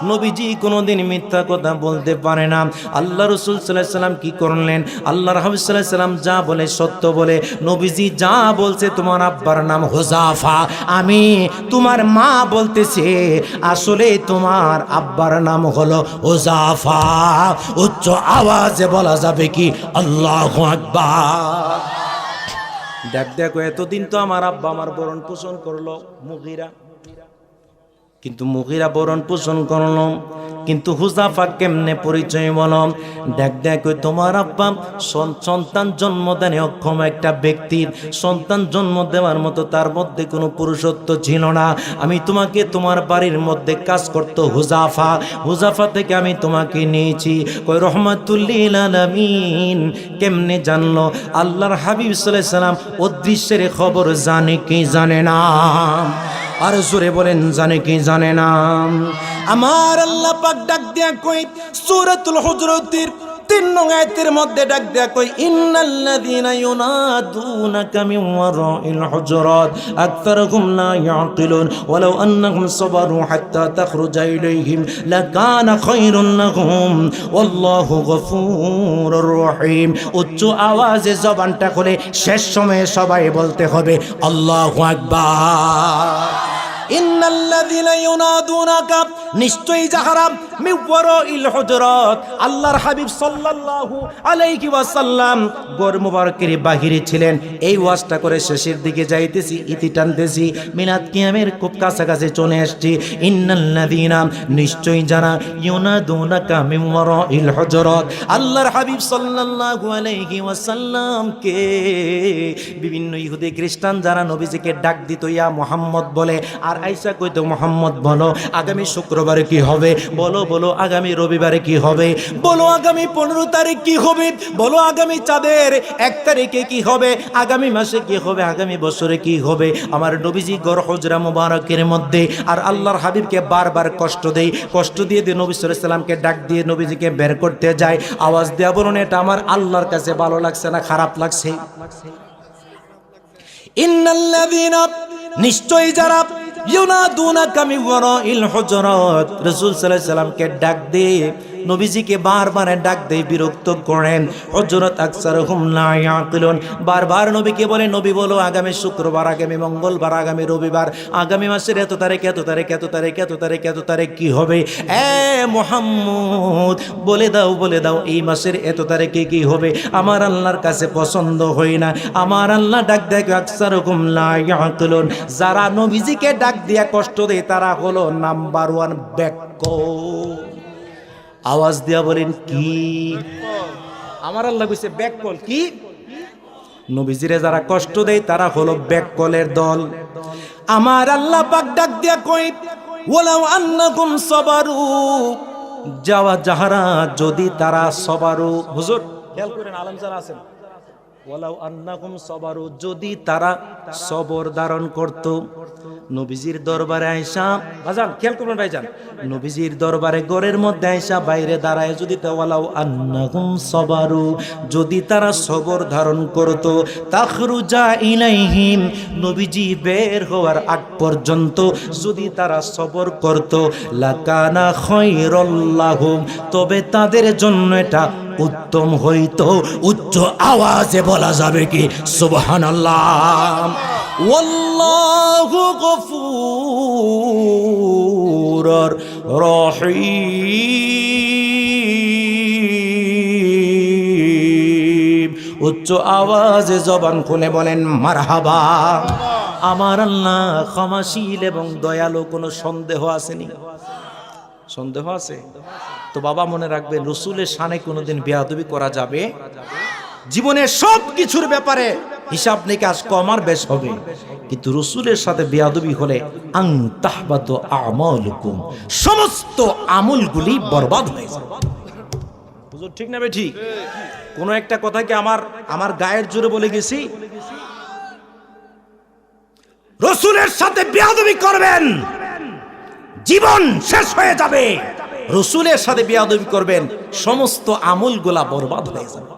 Speaker 1: নবীজি কোনোদিন মিথ্যা কথা বলতে পারে না। আল্লাহ রাসূল সাল্লাল্লাহু আলাইহি সাল্লাম কি করলেন? আল্লাহর হাবিব সাল্লাল্লাহু আলাইহি সাল্লাম যা বলে সত্য বলে। নবীজি যা বলছে তোমার আব্বার নাম হুযাফা, আমি তোমার মা বলতেছে আসলে তোমার আব্বার নাম হলো হুযাফা। উচ্চ আওয়াজে বলা যাবে কি আল্লাহু আকবার। দেখো, এতদিন তো আমার আব্বা আমার ভরণ পোষণ করলো মুগীরা, কিন্তু মুগীরা ভরণ পোষণ করলো, কিন্তু হুযাফা কেমনে পরিচয় বলো? দেখো, তোমার আব্বা সন্তান জন্ম দেনে অক্ষম একটা ব্যক্তির সন্তান জন্ম দেওয়ার মতো তার মধ্যে কোনো পুরুষত্ব ছিল না। আমি তোমাকে তোমার বাড়ির মধ্যে কাজ করতো হুযাফা। হুযাফা থেকে আমি তোমাকে নিয়েছি। কই রহমাতুল লিল আলামিন কেমনে জানলো? আল্লাহর হাবিব সাল্লাল্লাহু আলাইহি সাল্লাম অদৃশ্যের খবর জানে কি জানে না? আর জোরে বলেন জানে কি জানে না? আমার আল্লাহ পাক ডাক দিয়া কই সূরাতুল হুজুরাতের 3 নং আয়াতের মধ্যে ডাক দিয়া কই ইন্নাল্লাযীনা ইউনাদুনাকা মিন ওয়ারাইল হুজুরাত আকতারুহুম লা ইয়াকিলুন ওয়ালাউ আন্নাহুম সাবারু হাত্তা তাখরুজা ইলাইহিম লাকানা খায়রুন লাহুম ওয়াল্লাহু গফুরুর রহিম। উচ্চ আওয়াজে জবানটা খুলে শেষ সময়ে সবাই বলতে হবে আল্লাহু আকবার। ইন্নাল্লাযীনা ইউনাদুনাকা নিশ্চয়ই যাহারা মিন ওয়ারাইল হুজুরাত আল্লাহর হাবিব সাল্লাল্লাহু আলাইহি ওয়াসাল্লাম ঘর মুবারকের বাহিরে ছিলেন। এই ওয়াজটা করে শেষের দিকে যাইতেছি, ইতি টানতেছি, মিলাদ কিয়ামের খুব কাছাকাছি চলে আসছি। ইন্নাল্লাযীনা নিশ্চয়ই যারা ইউনাদুনাকা মিন ওয়ারাইল হুজুরাত আল্লাহর হাবিব সাল্লাল্লাহু আলাইহি ওয়াসাল্লামকে বিভিন্ন ইহুদি খ্রিস্টান যারা নবীজিকে ডাক দিত ইয়া মুহাম্মদ বলে, আর আয়েশা কইতো মুহাম্মদ বলো আগামী শুক্রবারে কি হবে, বলো বলো আগামী রবিবারে কি হবে, বলো আগামী 15 তারিখ কি হবে, বলো আগামী চাঁদের 1 তারিখে কি হবে, আগামী মাসে কি হবে, আগামী বছরে কি হবে। আমার নবীজি ঘর হুজরা মুবারকের মধ্যে আর আল্লাহর হাবিবকে বারবার কষ্ট দিয়ে নবী সাল্লাল্লাহু আলাইহি সাল্লামকে ডাক দিয়ে নবীজিকে বের করতে যায়। আওয়াজ দেয়া বলুন এটা আমার আল্লাহর কাছে ভালো লাগছে না খারাপ লাগছে? ইন্নাল্লাযীনা নিশ্চয়ই যারা ইউনাদুনাকা মিন ওয়ারাইল হুজুরাত রাসূল সাল্লাল্লাহু আলাইহি সাল্লামকে ডাক দিয়ে নবীজিকে বারবার ডাক দিয়ে বিরক্ত করেন। হুজুরাত আকসারুহুম লা ইয়াকিলুন বারবার নবীকে বলে নবী বলো আগামী শুক্রবার, আগামী মঙ্গলবার, আগামী রবিবার, আগামী মাসের এত তারিখ এত তারিখ এত তারিখ এত তারিখ এত তারিখ কি হবে। এ মুহাম্মদ বলে দাও এই মাসের এত তারিখে কি হবে। আমার আল্লাহর কাছে পছন্দ হয় না। আমার আল্লাহ ডাক দেয় আকসারুহুম লা ইয়াকিলুন যারা নবীজিকে ডাক দিয়া কষ্ট দেয় তারা হলো নাম্বার 1 ব্যাককল। আওয়াজ দিয়া বলেন কি? আমার আল্লাহ কইছে ব্যাককল। কি? নবীজিরে যারা কষ্ট দেয় তারা হলো ব্যাককলের দল। আমার আল্লাহ পাক ডাক দিয়া কই ওয়ালাউ আন্নাকুম সাবারু যাহারা যদি তারা সবারু, হুজুর খেয়াল করেন আলেম যারা আছেন, ওয়ালাউ আন্নাকুম সাবারু যদি তারা সবর ধারণ করত। নবীজির দরবারে আয়েশা বাজান খেয়াল করবেন ভাইজান, নবীজির দরবারে ঘরের মধ্যে আয়েশা বাইরে দাঁড়ায় যদি ওয়ালাউ আন্নাকুম সাবারু যদি তারা সবর ধারণ করত তাখরুজা ইলাইহিম নবীজি বের হওয়ার আগ পর্যন্ত যদি তারা সবর করত লাকানা খায়রুল লাহুম তবে তাদের জন্য এটা উত্তম হইতো। উচ্চ আওয়াজে বলা যাবে কি সুবহানাল্লাহ। ওয়াল্লাহু গফুরুর রহিম। উচ্চ আওয়াজে জবান খুলে বলেন মারহাবা। আমার আল্লাহ ক্ষমাশীল এবং দয়ালু। কোনো সন্দেহ আসেনি? সন্দেহ আছে তো বাবা মনে রাখবেন রসুলের শানে কোনোদিন বেয়াদবি করা যাবে। জীবনের সব কিছুর ব্যাপারে হিসাব নিকাশ কম আর বেশ হবে, কিন্তু রসুলের সাথে বেয়াদবি হলে আং তাহবাতু আমালুকুম সমস্ত আমলগুলি বরবাদ হয়ে যাবে। হুজুর ঠিক না বে ঠিক? কোন একটা কথা কি আমার গায়ের জোরে বলে গেছি? রসুলের সাথে বেয়াদবি করবেন জীবন শেষ হয়ে যাবে। রসুলের সাথে বেয়াদবি করবেন সমস্ত আমলগুলা বরবাদ হয়ে যাবে।